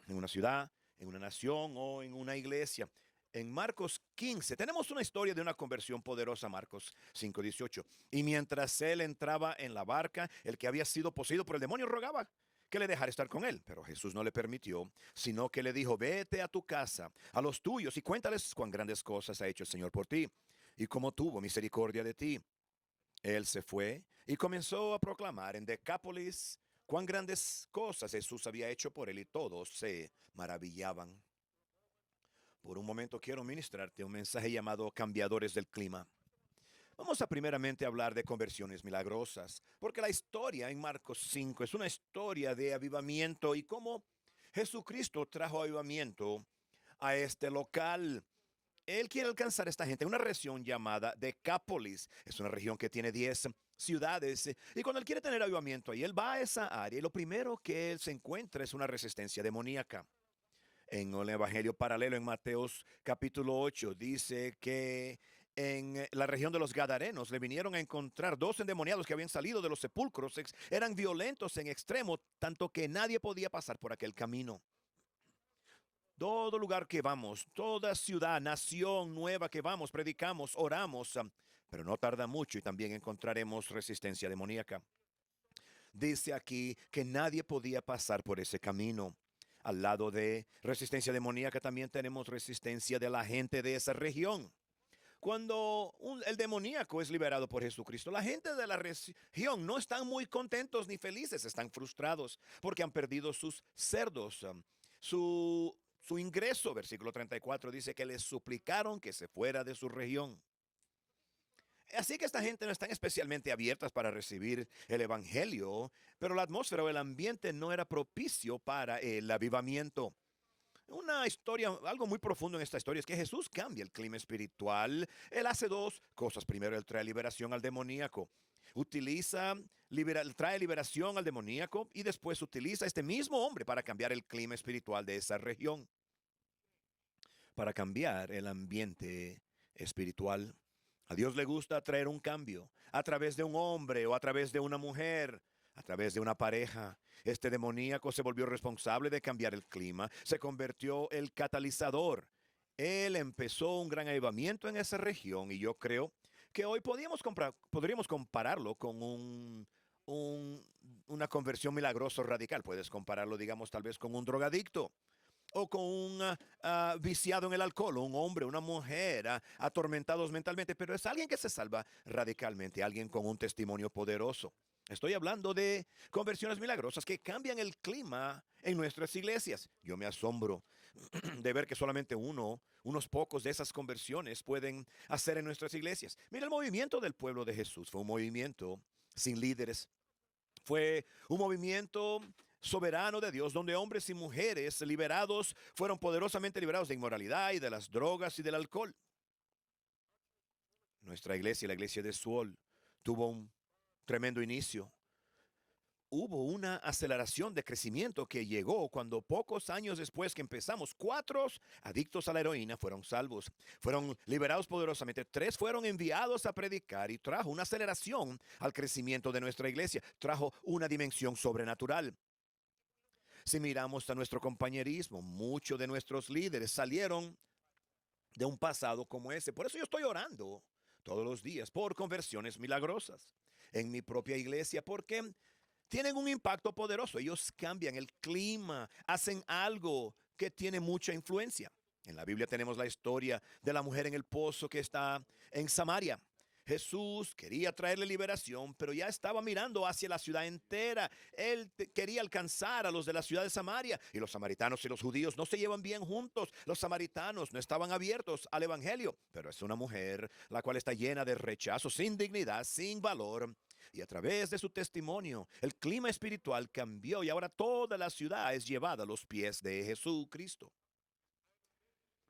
en una ciudad, en una nación o en una iglesia. En Marcos 15 tenemos una historia de una conversión poderosa, Marcos 5:18. Y mientras él entraba en la barca, el que había sido poseído por el demonio rogaba que le dejara estar con él. Pero Jesús no le permitió, sino que le dijo: vete a tu casa, a los tuyos, y cuéntales cuán grandes cosas ha hecho el Señor por ti y cómo tuvo misericordia de ti. Él se fue y comenzó a proclamar en Decápolis cuán grandes cosas Jesús había hecho por él, y todos se maravillaban. Por un momento quiero ministrarte un mensaje llamado Cambiadores del Clima. Vamos a primeramente hablar de conversiones milagrosas, porque la historia en Marcos 5 es una historia de avivamiento y cómo Jesucristo trajo avivamiento a este local. Él quiere alcanzar a esta gente en una región llamada Decápolis. Es una región que tiene 10 ciudades. Y cuando él quiere tener avivamiento ahí, él va a esa área y lo primero que él se encuentra es una resistencia demoníaca. En el Evangelio paralelo, en Mateos capítulo 8, dice que en la región de los Gadarenos le vinieron a encontrar dos endemoniados que habían salido de los sepulcros. Eran violentos en extremo, tanto que nadie podía pasar por aquel camino. Todo lugar que vamos, toda ciudad, nación nueva que vamos, predicamos, oramos, pero no tarda mucho y también encontraremos resistencia demoníaca. Dice aquí que nadie podía pasar por ese camino. Al lado de resistencia demoníaca también tenemos resistencia de la gente de esa región. Cuando el demoníaco es liberado por Jesucristo, la gente de la región no están muy contentos ni felices, están frustrados porque han perdido sus cerdos, su ingreso. Versículo 34 dice que les suplicaron que se fuera de su región. Así que esta gente no están especialmente abiertas para recibir el evangelio, pero la atmósfera o el ambiente no era propicio para el avivamiento. Una historia, algo muy profundo en esta historia es que Jesús cambia el clima espiritual. Él hace dos cosas. Primero, él trae liberación al demoníaco. Trae liberación al demoníaco y después utiliza a este mismo hombre para cambiar el clima espiritual de esa región, para cambiar el ambiente espiritual. A Dios le gusta traer un cambio a través de un hombre o a través de una mujer, a través de una pareja. Este demoníaco se volvió responsable de cambiar el clima, se convirtió el catalizador. Él empezó un gran avivamiento en esa región y yo creo que hoy podríamos compararlo con una conversión milagrosa radical. Puedes compararlo, digamos, tal vez con un drogadicto o con un viciado en el alcohol, un hombre, una mujer, atormentados mentalmente, pero es alguien que se salva radicalmente, alguien con un testimonio poderoso. Estoy hablando de conversiones milagrosas que cambian el clima en nuestras iglesias. Yo me asombro de ver que solamente unos pocos de esas conversiones pueden hacer en nuestras iglesias. Mira, el movimiento del pueblo de Jesús fue un movimiento sin líderes. Fue un movimiento soberano de Dios, donde hombres y mujeres liberados fueron poderosamente liberados de inmoralidad y de las drogas y del alcohol. Nuestra iglesia, la iglesia de Suol, tuvo un tremendo inicio. hubo una aceleración de crecimiento que llegó cuando pocos años después que empezamos, 4 adictos a la heroína fueron salvos, fueron liberados poderosamente, 3 fueron enviados a predicar y trajo una aceleración al crecimiento de nuestra iglesia, trajo una dimensión sobrenatural. Si miramos a nuestro compañerismo, muchos de nuestros líderes salieron de un pasado como ese. Por eso yo estoy orando todos los días por conversiones milagrosas en mi propia iglesia, porque tienen un impacto poderoso. Ellos cambian el clima, hacen algo que tiene mucha influencia. En la Biblia tenemos la historia de la mujer en el pozo que está en Samaria. Jesús quería traerle liberación, pero ya estaba mirando hacia la ciudad entera. Él quería alcanzar a los de la ciudad de Samaria. Y los samaritanos y los judíos no se llevan bien juntos. Los samaritanos no estaban abiertos al evangelio. Pero es una mujer la cual está llena de rechazo, sin dignidad, sin valor. Y a través de su testimonio, el clima espiritual cambió y ahora toda la ciudad es llevada a los pies de Jesucristo.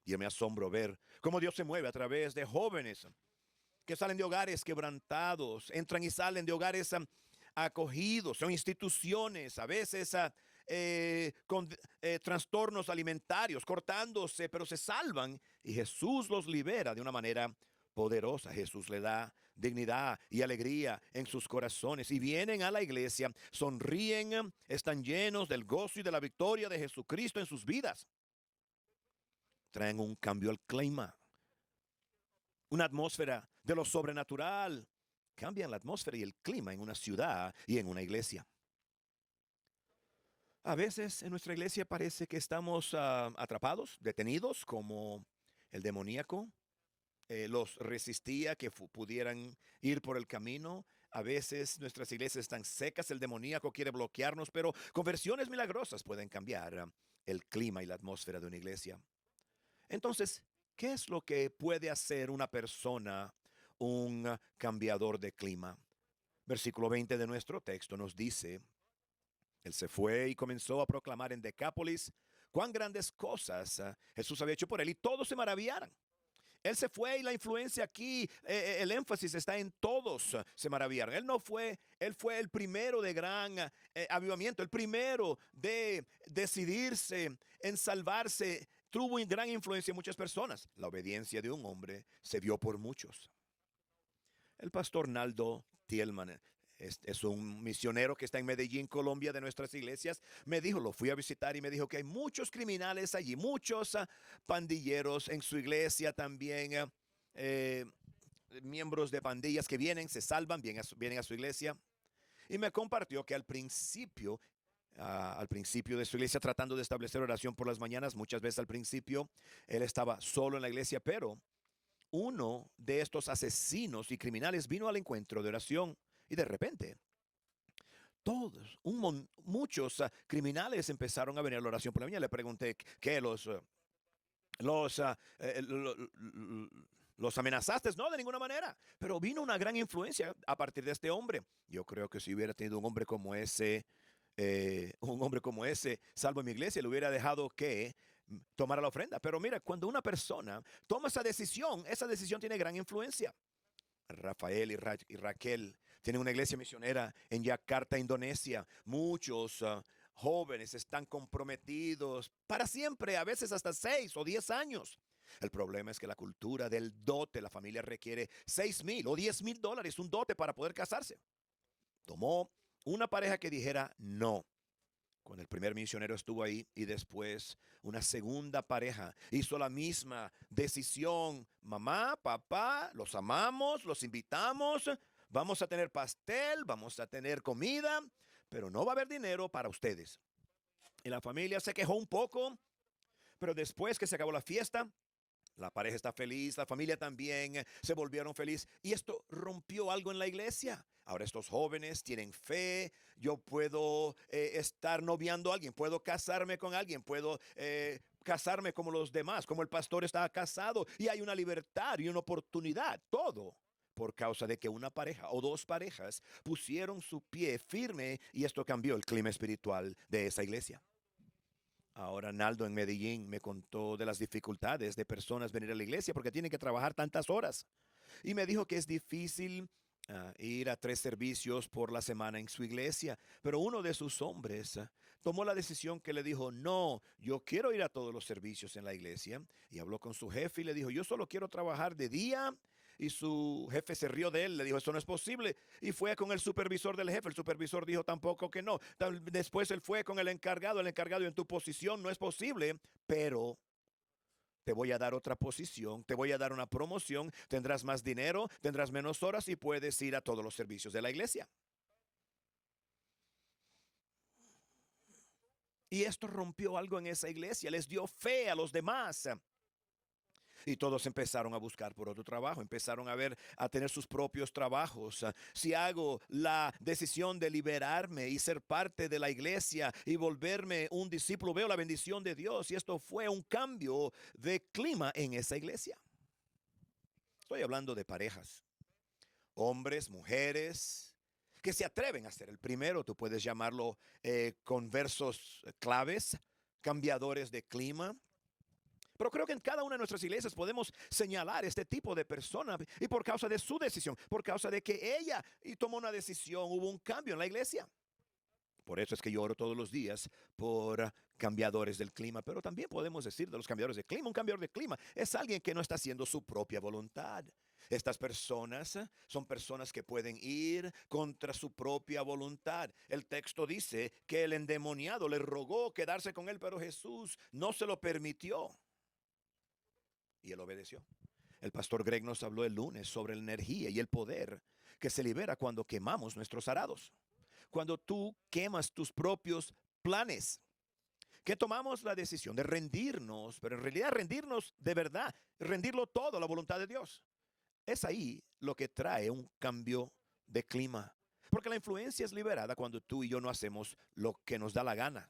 Y me asombro ver cómo Dios se mueve a través de jóvenes que salen de hogares quebrantados, entran y salen de hogares acogidos, son instituciones, a veces con trastornos alimentarios, cortándose, pero se salvan y Jesús los libera de una manera poderosa. Jesús le da dignidad y alegría en sus corazones y vienen a la iglesia, sonríen, están llenos del gozo y de la victoria de Jesucristo en sus vidas. Traen un cambio al clima, una atmósfera de lo sobrenatural. Cambian la atmósfera y el clima en una ciudad y en una iglesia. A veces en nuestra iglesia parece que estamos atrapados, detenidos, como el demoníaco los resistía que pudieran ir por el camino. A veces nuestras iglesias están secas, el demoníaco quiere bloquearnos, pero conversiones milagrosas pueden cambiar el clima y la atmósfera de una iglesia. Entonces, ¿qué es lo que puede hacer una persona, un cambiador de clima? Versículo 20 de nuestro texto nos dice: él se fue y comenzó a proclamar en Decápolis cuán grandes cosas Jesús había hecho por él, y todos se maravillaron. Él se fue y la influencia aquí, el énfasis está en todos se maravillaron. Él fue el primero de gran avivamiento, el primero de decidirse en salvarse. Tuvo gran influencia en muchas personas. La obediencia de un hombre se vio por muchos. El pastor Naldo Tielman es un misionero que está en Medellín, Colombia, de nuestras iglesias. Me dijo, lo fui a visitar y me dijo que hay muchos criminales allí, muchos pandilleros en su iglesia también, miembros de pandillas que vienen, se salvan, vienen a su iglesia. Y me compartió que al principio de su iglesia, tratando de establecer oración por las mañanas, muchas veces al principio él estaba solo en la iglesia, pero uno de estos asesinos y criminales vino al encuentro de oración y de repente muchos criminales empezaron a venir a la oración por la mañana. Le pregunté, ¿qué los amenazaste? No, de ninguna manera, pero vino una gran influencia a partir de este hombre. Yo creo que si hubiera tenido un hombre como ese, salvo en mi iglesia, le hubiera dejado que tomara la ofrenda. Pero mira, cuando una persona toma esa decisión tiene gran influencia. Rafael y Raquel tienen una iglesia misionera en Yakarta, Indonesia. Muchos jóvenes están comprometidos para siempre, a veces hasta 6 o 10 años. El problema es que la cultura del dote, la familia requiere $6,000 o $10,000, un dote para poder casarse. Tomó una pareja que dijera no. Cuando el primer misionero estuvo ahí y después una segunda pareja hizo la misma decisión. Mamá, papá, los amamos, los invitamos, vamos a tener pastel, vamos a tener comida, pero no va a haber dinero para ustedes. Y la familia se quejó un poco, pero después que se acabó la fiesta, la pareja está feliz, la familia también se volvieron feliz y esto rompió algo en la iglesia. Ahora estos jóvenes tienen fe. Yo puedo estar noviando a alguien, puedo casarme con alguien, puedo casarme como los demás, como el pastor está casado, y hay una libertad y una oportunidad, todo por causa de que una pareja o dos parejas pusieron su pie firme y esto cambió el clima espiritual de esa iglesia. Ahora Naldo en Medellín me contó de las dificultades de personas venir a la iglesia porque tienen que trabajar tantas horas. Y me dijo que es difícil ir a 3 servicios por la semana en su iglesia, pero uno de sus hombres tomó la decisión que le dijo, no, yo quiero ir a todos los servicios en la iglesia, y habló con su jefe y le dijo, yo solo quiero trabajar de día. Y su jefe se rió de él, le dijo, eso no es posible. Y fue con el supervisor del jefe. El supervisor dijo tampoco que no. Después él fue con el encargado, en tu posición no es posible, pero te voy a dar otra posición, te voy a dar una promoción, tendrás más dinero, tendrás menos horas y puedes ir a todos los servicios de la iglesia. Y esto rompió algo en esa iglesia, les dio fe a los demás. Y todos empezaron a buscar por otro trabajo, empezaron a tener sus propios trabajos. Si hago la decisión de liberarme y ser parte de la iglesia y volverme un discípulo, veo la bendición de Dios. Y esto fue un cambio de clima en esa iglesia. Estoy hablando de parejas, hombres, mujeres, que se atreven a ser el primero. Tú puedes llamarlo con versos claves, cambiadores de clima. Pero creo que en cada una de nuestras iglesias podemos señalar este tipo de persona, y por causa de su decisión, por causa de que ella tomó una decisión, hubo un cambio en la iglesia. Por eso es que yo oro todos los días por cambiadores del clima. Pero también podemos decir de los cambiadores de clima, un cambiador de clima es alguien que no está haciendo su propia voluntad. Estas personas son personas que pueden ir contra su propia voluntad. El texto dice que el endemoniado le rogó quedarse con él, pero Jesús no se lo permitió. Y él obedeció. El pastor Greg nos habló el lunes sobre la energía y el poder que se libera cuando quemamos nuestros arados. Cuando tú quemas tus propios planes, que tomamos la decisión de rendirnos, pero en realidad rendirnos de verdad, rendirlo todo a la voluntad de Dios. Es ahí lo que trae un cambio de clima. Porque la influencia es liberada cuando tú y yo no hacemos lo que nos da la gana.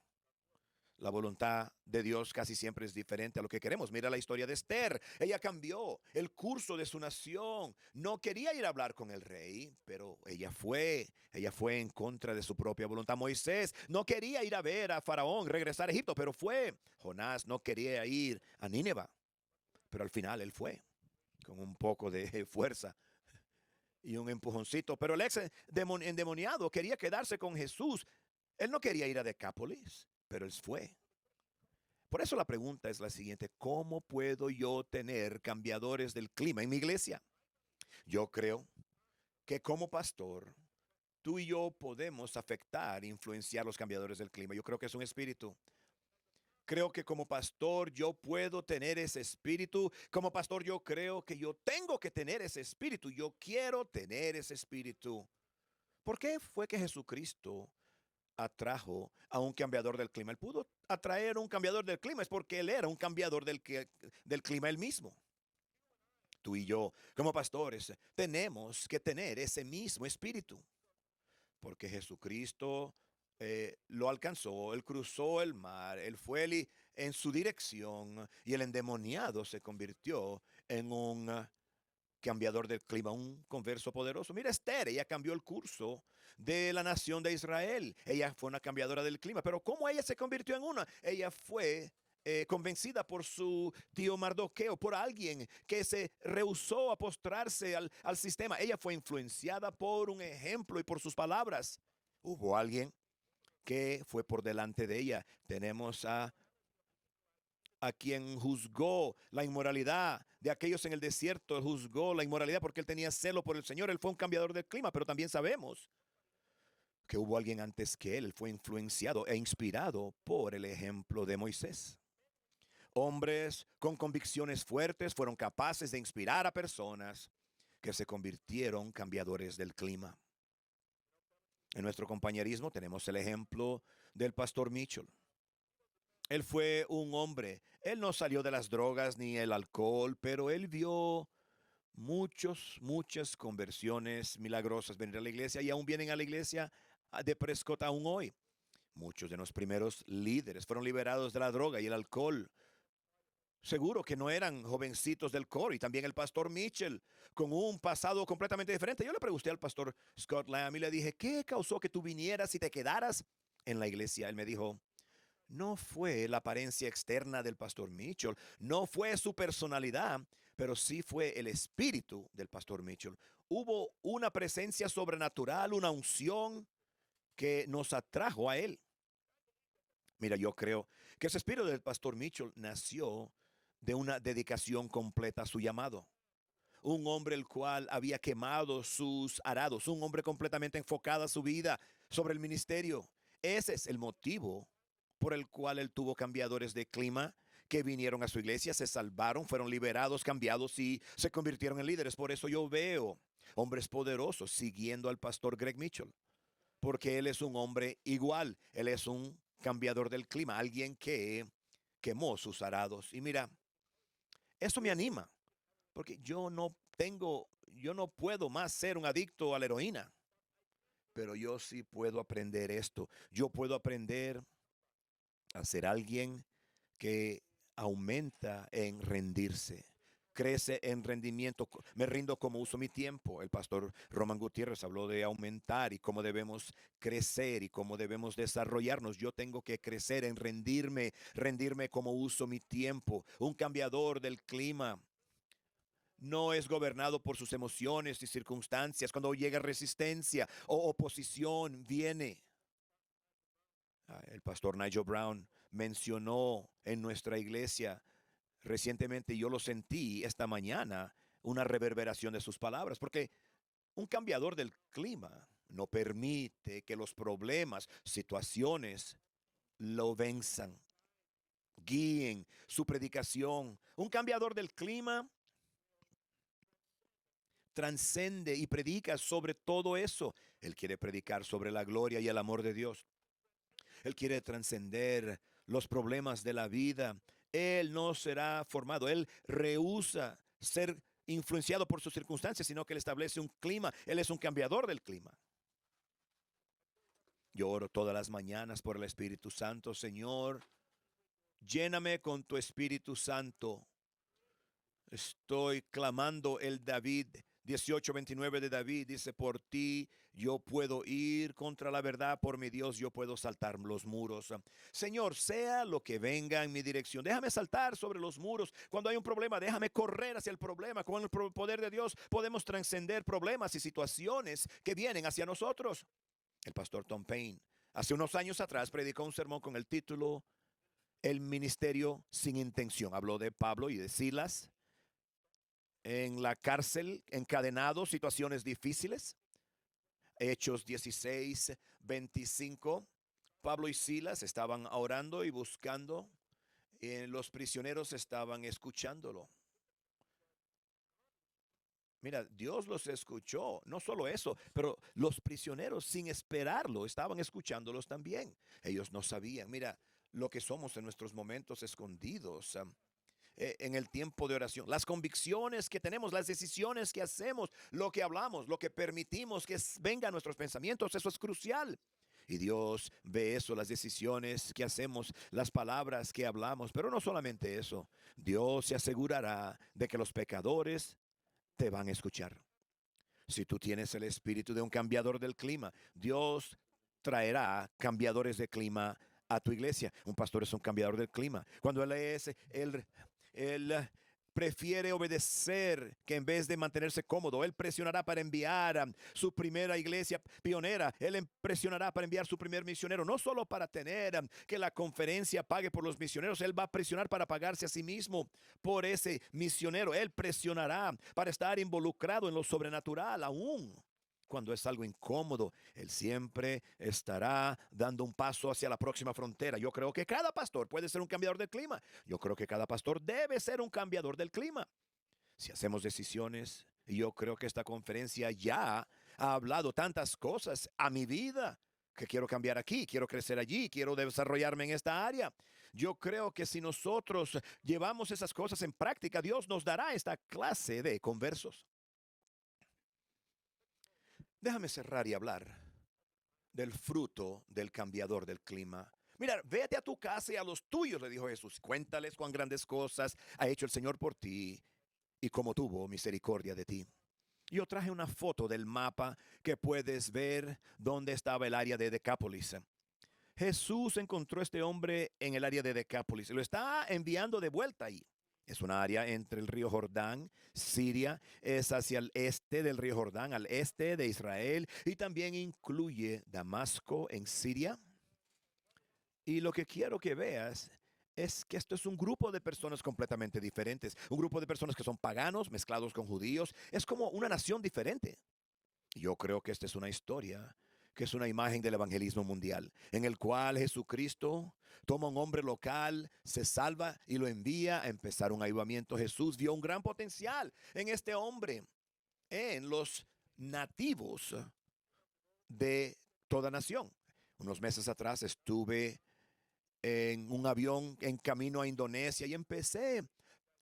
La voluntad de Dios casi siempre es diferente a lo que queremos. Mira la historia de Esther. Ella cambió el curso de su nación. No quería ir a hablar con el rey, pero ella fue en contra de su propia voluntad. Moisés no quería ir a ver a Faraón, regresar a Egipto, pero fue. Jonás no quería ir a Nínive, pero al final él fue, con un poco de fuerza y un empujoncito. Pero el ex endemoniado quería quedarse con Jesús. Él no quería ir a Decápolis, pero él fue. Por eso la pregunta es la siguiente: ¿cómo puedo yo tener cambiadores del clima en mi iglesia? Yo creo que como pastor, tú y yo podemos afectar, influenciar los cambiadores del clima. Yo creo que es un espíritu. Creo que como pastor yo puedo tener ese espíritu. Como pastor yo creo que yo tengo que tener ese espíritu. Yo quiero tener ese espíritu. ¿Por qué fue que Jesucristo atrajo a un cambiador del clima? Él pudo atraer un cambiador del clima, es porque él era un cambiador del clima él mismo. Tú y yo, como pastores, tenemos que tener ese mismo espíritu, porque Jesucristo lo alcanzó, él cruzó el mar, él fue en su dirección, y el endemoniado se convirtió en un cambiador del clima, un converso poderoso. Mira Esther, ella cambió el curso de la nación de Israel. Ella fue una cambiadora del clima, pero ¿cómo ella se convirtió en una? Ella fue convencida por su tío Mardoqueo, por alguien que se rehusó a postrarse al sistema. Ella fue influenciada por un ejemplo y por sus palabras. Hubo alguien que fue por delante de ella. Tenemos a quien juzgó la inmoralidad de aquellos en el desierto. Él juzgó la inmoralidad porque él tenía celo por el Señor. Él fue un cambiador del clima, pero también sabemos que hubo alguien antes que él. Él fue influenciado e inspirado por el ejemplo de Moisés. Hombres con convicciones fuertes fueron capaces de inspirar a personas que se convirtieron cambiadores del clima. En nuestro compañerismo tenemos el ejemplo del pastor Mitchell. Él fue un hombre, él no salió de las drogas ni el alcohol, pero él vio muchas conversiones milagrosas venir a la iglesia, y aún vienen a la iglesia de Prescott aún hoy. Muchos de los primeros líderes fueron liberados de la droga y el alcohol. Seguro que no eran jovencitos del coro. Y también el pastor Mitchell, con un pasado completamente diferente. Yo le pregunté al pastor Scott Lamb y le dije, ¿qué causó que tú vinieras y te quedaras en la iglesia? Él me dijo, no fue la apariencia externa del pastor Mitchell, no fue su personalidad, pero sí fue el espíritu del pastor Mitchell. Hubo una presencia sobrenatural, una unción que nos atrajo a él. Mira, yo creo que ese espíritu del pastor Mitchell nació de una dedicación completa a su llamado. Un hombre el cual había quemado sus arados, un hombre completamente enfocado a su vida sobre el ministerio. Ese es el motivo por el cual él tuvo cambiadores de clima que vinieron a su iglesia, se salvaron, fueron liberados, cambiados y se convirtieron en líderes. Por eso yo veo hombres poderosos siguiendo al pastor Greg Mitchell, porque él es un hombre igual, él es un cambiador del clima, alguien que quemó sus arados. Y mira, eso me anima, porque yo no puedo más ser un adicto a la heroína, pero yo sí puedo aprender esto. Yo puedo aprender a ser alguien que aumenta en rendirse, crece en rendimiento. Me rindo como uso mi tiempo. El pastor Román Gutiérrez habló de aumentar y cómo debemos crecer y cómo debemos desarrollarnos. Yo tengo que crecer en rendirme como uso mi tiempo. Un cambiador del clima no es gobernado por sus emociones y circunstancias. Cuando llega resistencia o oposición, viene. El pastor Nigel Brown mencionó en nuestra iglesia recientemente, yo lo sentí esta mañana, una reverberación de sus palabras, porque un cambiador del clima no permite que los problemas, situaciones, lo venzan, guíen su predicación. Un cambiador del clima transcende y predica sobre todo eso. Él quiere predicar sobre la gloria y el amor de Dios. Él quiere trascender los problemas de la vida. Él no será formado. Él rehúsa ser influenciado por sus circunstancias, sino que él establece un clima. Él es un cambiador del clima. Yo oro todas las mañanas por el Espíritu Santo. Señor, lléname con tu Espíritu Santo. Estoy clamando el David 18:29 de David. Dice, por ti yo puedo ir contra la verdad, por mi Dios yo puedo saltar los muros. Señor, sea lo que venga en mi dirección, déjame saltar sobre los muros. Cuando hay un problema, déjame correr hacia el problema. Con el poder de Dios podemos trascender problemas y situaciones que vienen hacia nosotros. El pastor Tom Payne hace unos años atrás predicó un sermón con el título El ministerio sin intención. Habló de Pablo y de Silas en la cárcel, encadenados, situaciones difíciles. Hechos 16:25. Pablo y Silas estaban orando y buscando, y los prisioneros estaban escuchándolo. Mira, Dios los escuchó, no solo eso, pero los prisioneros sin esperarlo estaban escuchándolos también. Ellos no sabían, mira, lo que somos en nuestros momentos escondidos. En el tiempo de oración, las convicciones que tenemos, las decisiones que hacemos, lo que hablamos, lo que permitimos que venga a nuestros pensamientos, eso es crucial. Y Dios ve eso, las decisiones que hacemos, las palabras que hablamos. Pero no solamente eso, Dios se asegurará de que los pecadores te van a escuchar. Si tú tienes el espíritu de un cambiador del clima, Dios traerá cambiadores de clima a tu iglesia. Un pastor es un cambiador del clima. Cuando él prefiere obedecer que en vez de mantenerse cómodo. Él presionará para enviar a su primera iglesia pionera. Él presionará para enviar su primer misionero. No solo para tener que la conferencia pague por los misioneros. Él va a presionar para pagarse a sí mismo por ese misionero. Él presionará para estar involucrado en lo sobrenatural aún. Cuando es algo incómodo, él siempre estará dando un paso hacia la próxima frontera. Yo creo que cada pastor puede ser un cambiador del clima. Yo creo que cada pastor debe ser un cambiador del clima. Si hacemos decisiones, yo creo que esta conferencia ya ha hablado tantas cosas a mi vida, que quiero cambiar aquí, quiero crecer allí, quiero desarrollarme en esta área. Yo creo que si nosotros llevamos esas cosas en práctica, Dios nos dará esta clase de conversos. Déjame cerrar y hablar del fruto del cambiador del clima. Mira, vete a tu casa y a los tuyos, le dijo Jesús. Cuéntales cuán grandes cosas ha hecho el Señor por ti y cómo tuvo misericordia de ti. Yo traje una foto del mapa que puedes ver dónde estaba el área de Decápolis. Jesús encontró a este hombre en el área de Decápolis. Lo está enviando de vuelta ahí. Es una área entre el río Jordán. Siria es hacia el este del río Jordán, al este de Israel, y también incluye Damasco en Siria. Y lo que quiero que veas es que esto es un grupo de personas completamente diferentes, un grupo de personas que son paganos mezclados con judíos. Es como una nación diferente. Yo creo que esta es una historia que es una imagen del evangelismo mundial, en el cual Jesucristo toma un hombre local, se salva y lo envía a empezar un avivamiento. Jesús vio un gran potencial en este hombre, en los nativos de toda nación. Unos meses atrás estuve en un avión en camino a Indonesia y empecé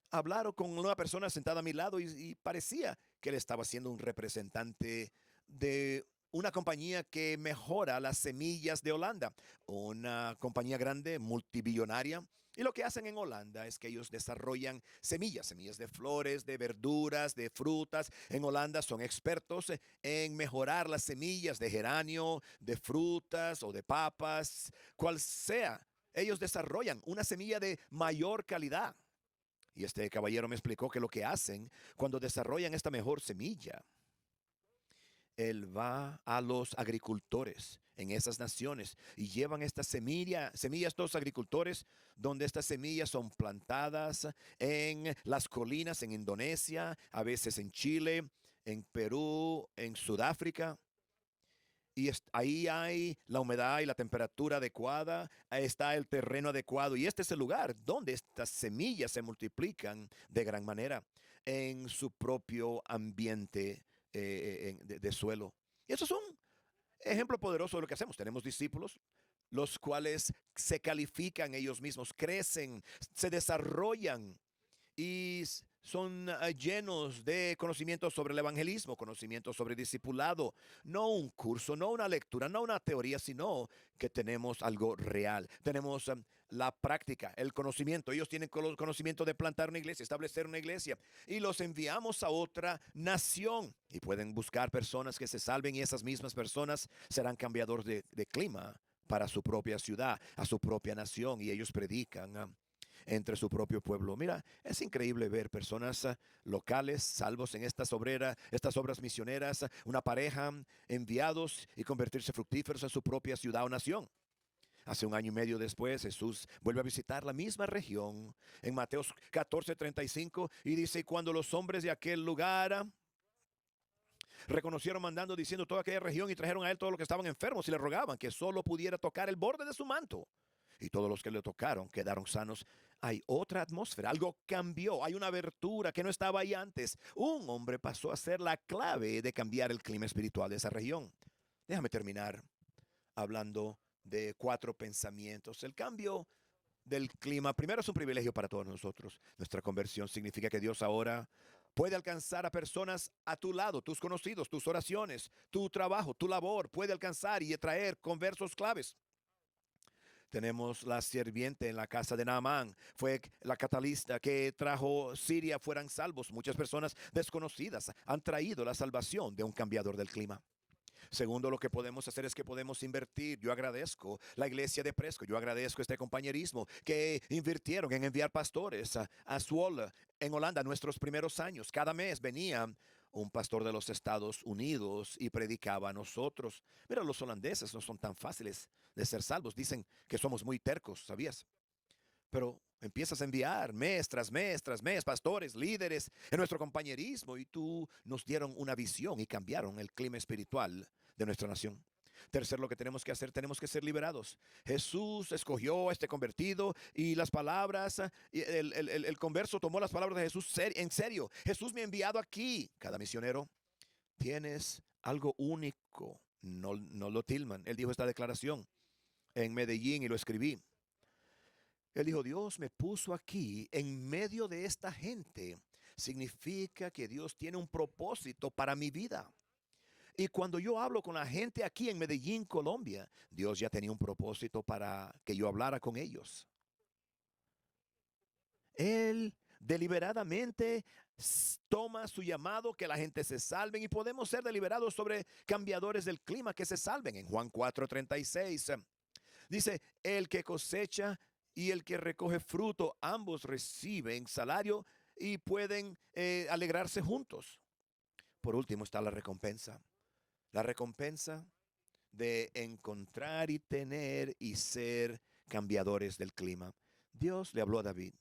a hablar con una persona sentada a mi lado y parecía que él estaba siendo un representante de una compañía que mejora las semillas de Holanda, una compañía grande, multibillonaria. Y lo que hacen en Holanda es que ellos desarrollan semillas de flores, de verduras, de frutas. En Holanda son expertos en mejorar las semillas de geranio, de frutas o de papas, cual sea. Ellos desarrollan una semilla de mayor calidad. Y este caballero me explicó que lo que hacen cuando desarrollan esta mejor semilla, él va a los agricultores en esas naciones y llevan estas semillas, estos agricultores, donde estas semillas son plantadas en las colinas en Indonesia, a veces en Chile, en Perú, en Sudáfrica. Y ahí hay la humedad y la temperatura adecuada, ahí está el terreno adecuado. Y este es el lugar donde estas semillas se multiplican de gran manera en su propio ambiente de suelo. Y eso es un ejemplo poderoso de lo que hacemos. Tenemos discípulos, los cuales se califican ellos mismos, crecen, se desarrollan y son llenos de conocimientos sobre el evangelismo, conocimientos sobre discipulado, no un curso, no una lectura, no una teoría, sino que tenemos algo real. Tenemos la práctica, el conocimiento. Ellos tienen conocimiento de plantar una iglesia, establecer una iglesia, y los enviamos a otra nación y pueden buscar personas que se salven, y esas mismas personas serán cambiadores de clima para su propia ciudad, a su propia nación, y ellos predican entre su propio pueblo. Mira, es increíble ver personas locales salvos en estas obras misioneras, una pareja enviados y convertirse fructíferos en su propia ciudad o nación. Hace un año y medio después, Jesús vuelve a visitar la misma región en Mateo 14:35 y dice: cuando los hombres de aquel lugar reconocieron mandando, diciendo toda aquella región, y trajeron a él todos los que estaban enfermos y le rogaban que solo pudiera tocar el borde de su manto. Y todos los que le tocaron quedaron sanos. Hay otra atmósfera, algo cambió, hay una abertura que no estaba ahí antes. Un hombre pasó a ser la clave de cambiar el clima espiritual de esa región. Déjame terminar hablando de 4 pensamientos. El cambio del clima, primero, es un privilegio para todos nosotros. Nuestra conversión significa que Dios ahora puede alcanzar a personas a tu lado, tus conocidos, tus oraciones, tu trabajo, tu labor, puede alcanzar y traer conversos claves. Tenemos la sirviente en la casa de Naamán, fue la catalista que trajo Siria fueran salvos. Muchas personas desconocidas han traído la salvación de un cambiador del clima. Segundo, lo que podemos hacer es que podemos invertir. Yo agradezco la iglesia de Prescott, yo agradezco este compañerismo que invirtieron en enviar pastores a Zwolle, en Holanda, nuestros primeros años. Cada mes venía un pastor de los Estados Unidos y predicaba a nosotros. Mira, los holandeses no son tan fáciles de ser salvos. Dicen que somos muy tercos, ¿sabías? Pero empiezas a enviar mes tras mes tras mes, pastores, líderes en nuestro compañerismo, y tú nos dieron una visión y cambiaron el clima espiritual de nuestra nación. Tercero, lo que tenemos que hacer, tenemos que ser liberados. Jesús escogió a este convertido y las palabras, el converso tomó las palabras de Jesús en serio. Jesús me ha enviado aquí. Cada misionero, tienes algo único. No lo tilman. Él dijo esta declaración en Medellín y lo escribí. Él dijo: Dios me puso aquí en medio de esta gente. Significa que Dios tiene un propósito para mi vida. Y cuando yo hablo con la gente aquí en Medellín, Colombia, Dios ya tenía un propósito para que yo hablara con ellos. Él deliberadamente toma su llamado, que la gente se salven, y podemos ser deliberados sobre cambiadores del clima que se salven. En Juan 4:36 dice: el que cosecha y el que recoge fruto, ambos reciben salario y pueden alegrarse juntos. Por último está la recompensa. La recompensa de encontrar y tener y ser cambiadores del clima. Dios le habló a David.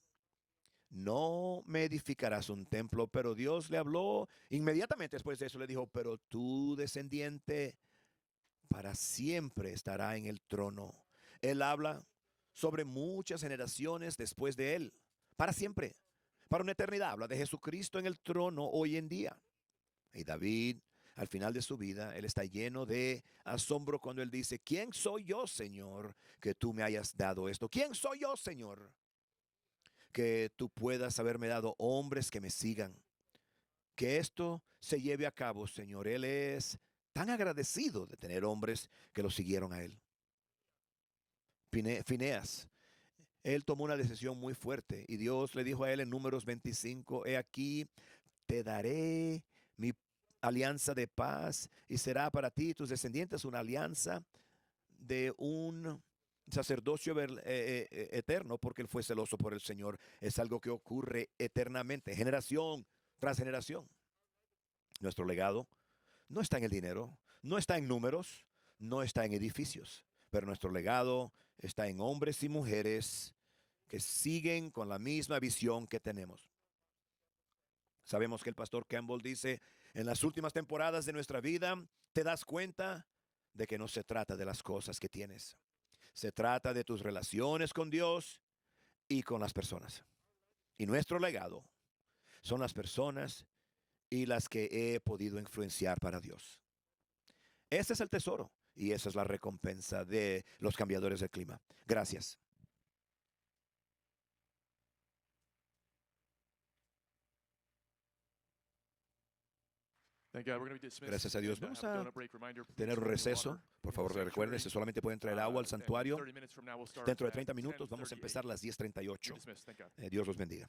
No me edificarás un templo, pero Dios le habló inmediatamente después de eso. Le dijo, pero tu descendiente para siempre estará en el trono. Él habla sobre muchas generaciones después de él, para siempre, para una eternidad. Habla de Jesucristo en el trono hoy en día. Y David, al final de su vida, él está lleno de asombro cuando él dice, ¿quién soy yo, Señor, que tú me hayas dado esto? ¿Quién soy yo, Señor, que tú puedas haberme dado hombres que me sigan? Que esto se lleve a cabo, Señor. Él es tan agradecido de tener hombres que lo siguieron a él. Fineas, él tomó una decisión muy fuerte y Dios le dijo a él en Números 25, he aquí, te daré mi alianza de paz y será para ti y tus descendientes una alianza de un sacerdocio eterno, porque él fue celoso por el Señor. Es algo que ocurre eternamente, generación tras generación. Nuestro legado no está en el dinero, no está en números, no está en edificios, pero nuestro legado está en hombres y mujeres que siguen con la misma visión que tenemos. Sabemos que el pastor Campbell dice, en las últimas temporadas de nuestra vida, te das cuenta de que no se trata de las cosas que tienes. Se trata de tus relaciones con Dios y con las personas. Y nuestro legado son las personas y las que he podido influenciar para Dios. Ese es el tesoro y esa es la recompensa de los cambiadores del clima. Gracias. Gracias a Dios. Vamos a tener un receso. Por favor, recuerden, si solamente pueden traer agua al santuario. Dentro de 30 minutos vamos a empezar a las 10:38. Dios los bendiga.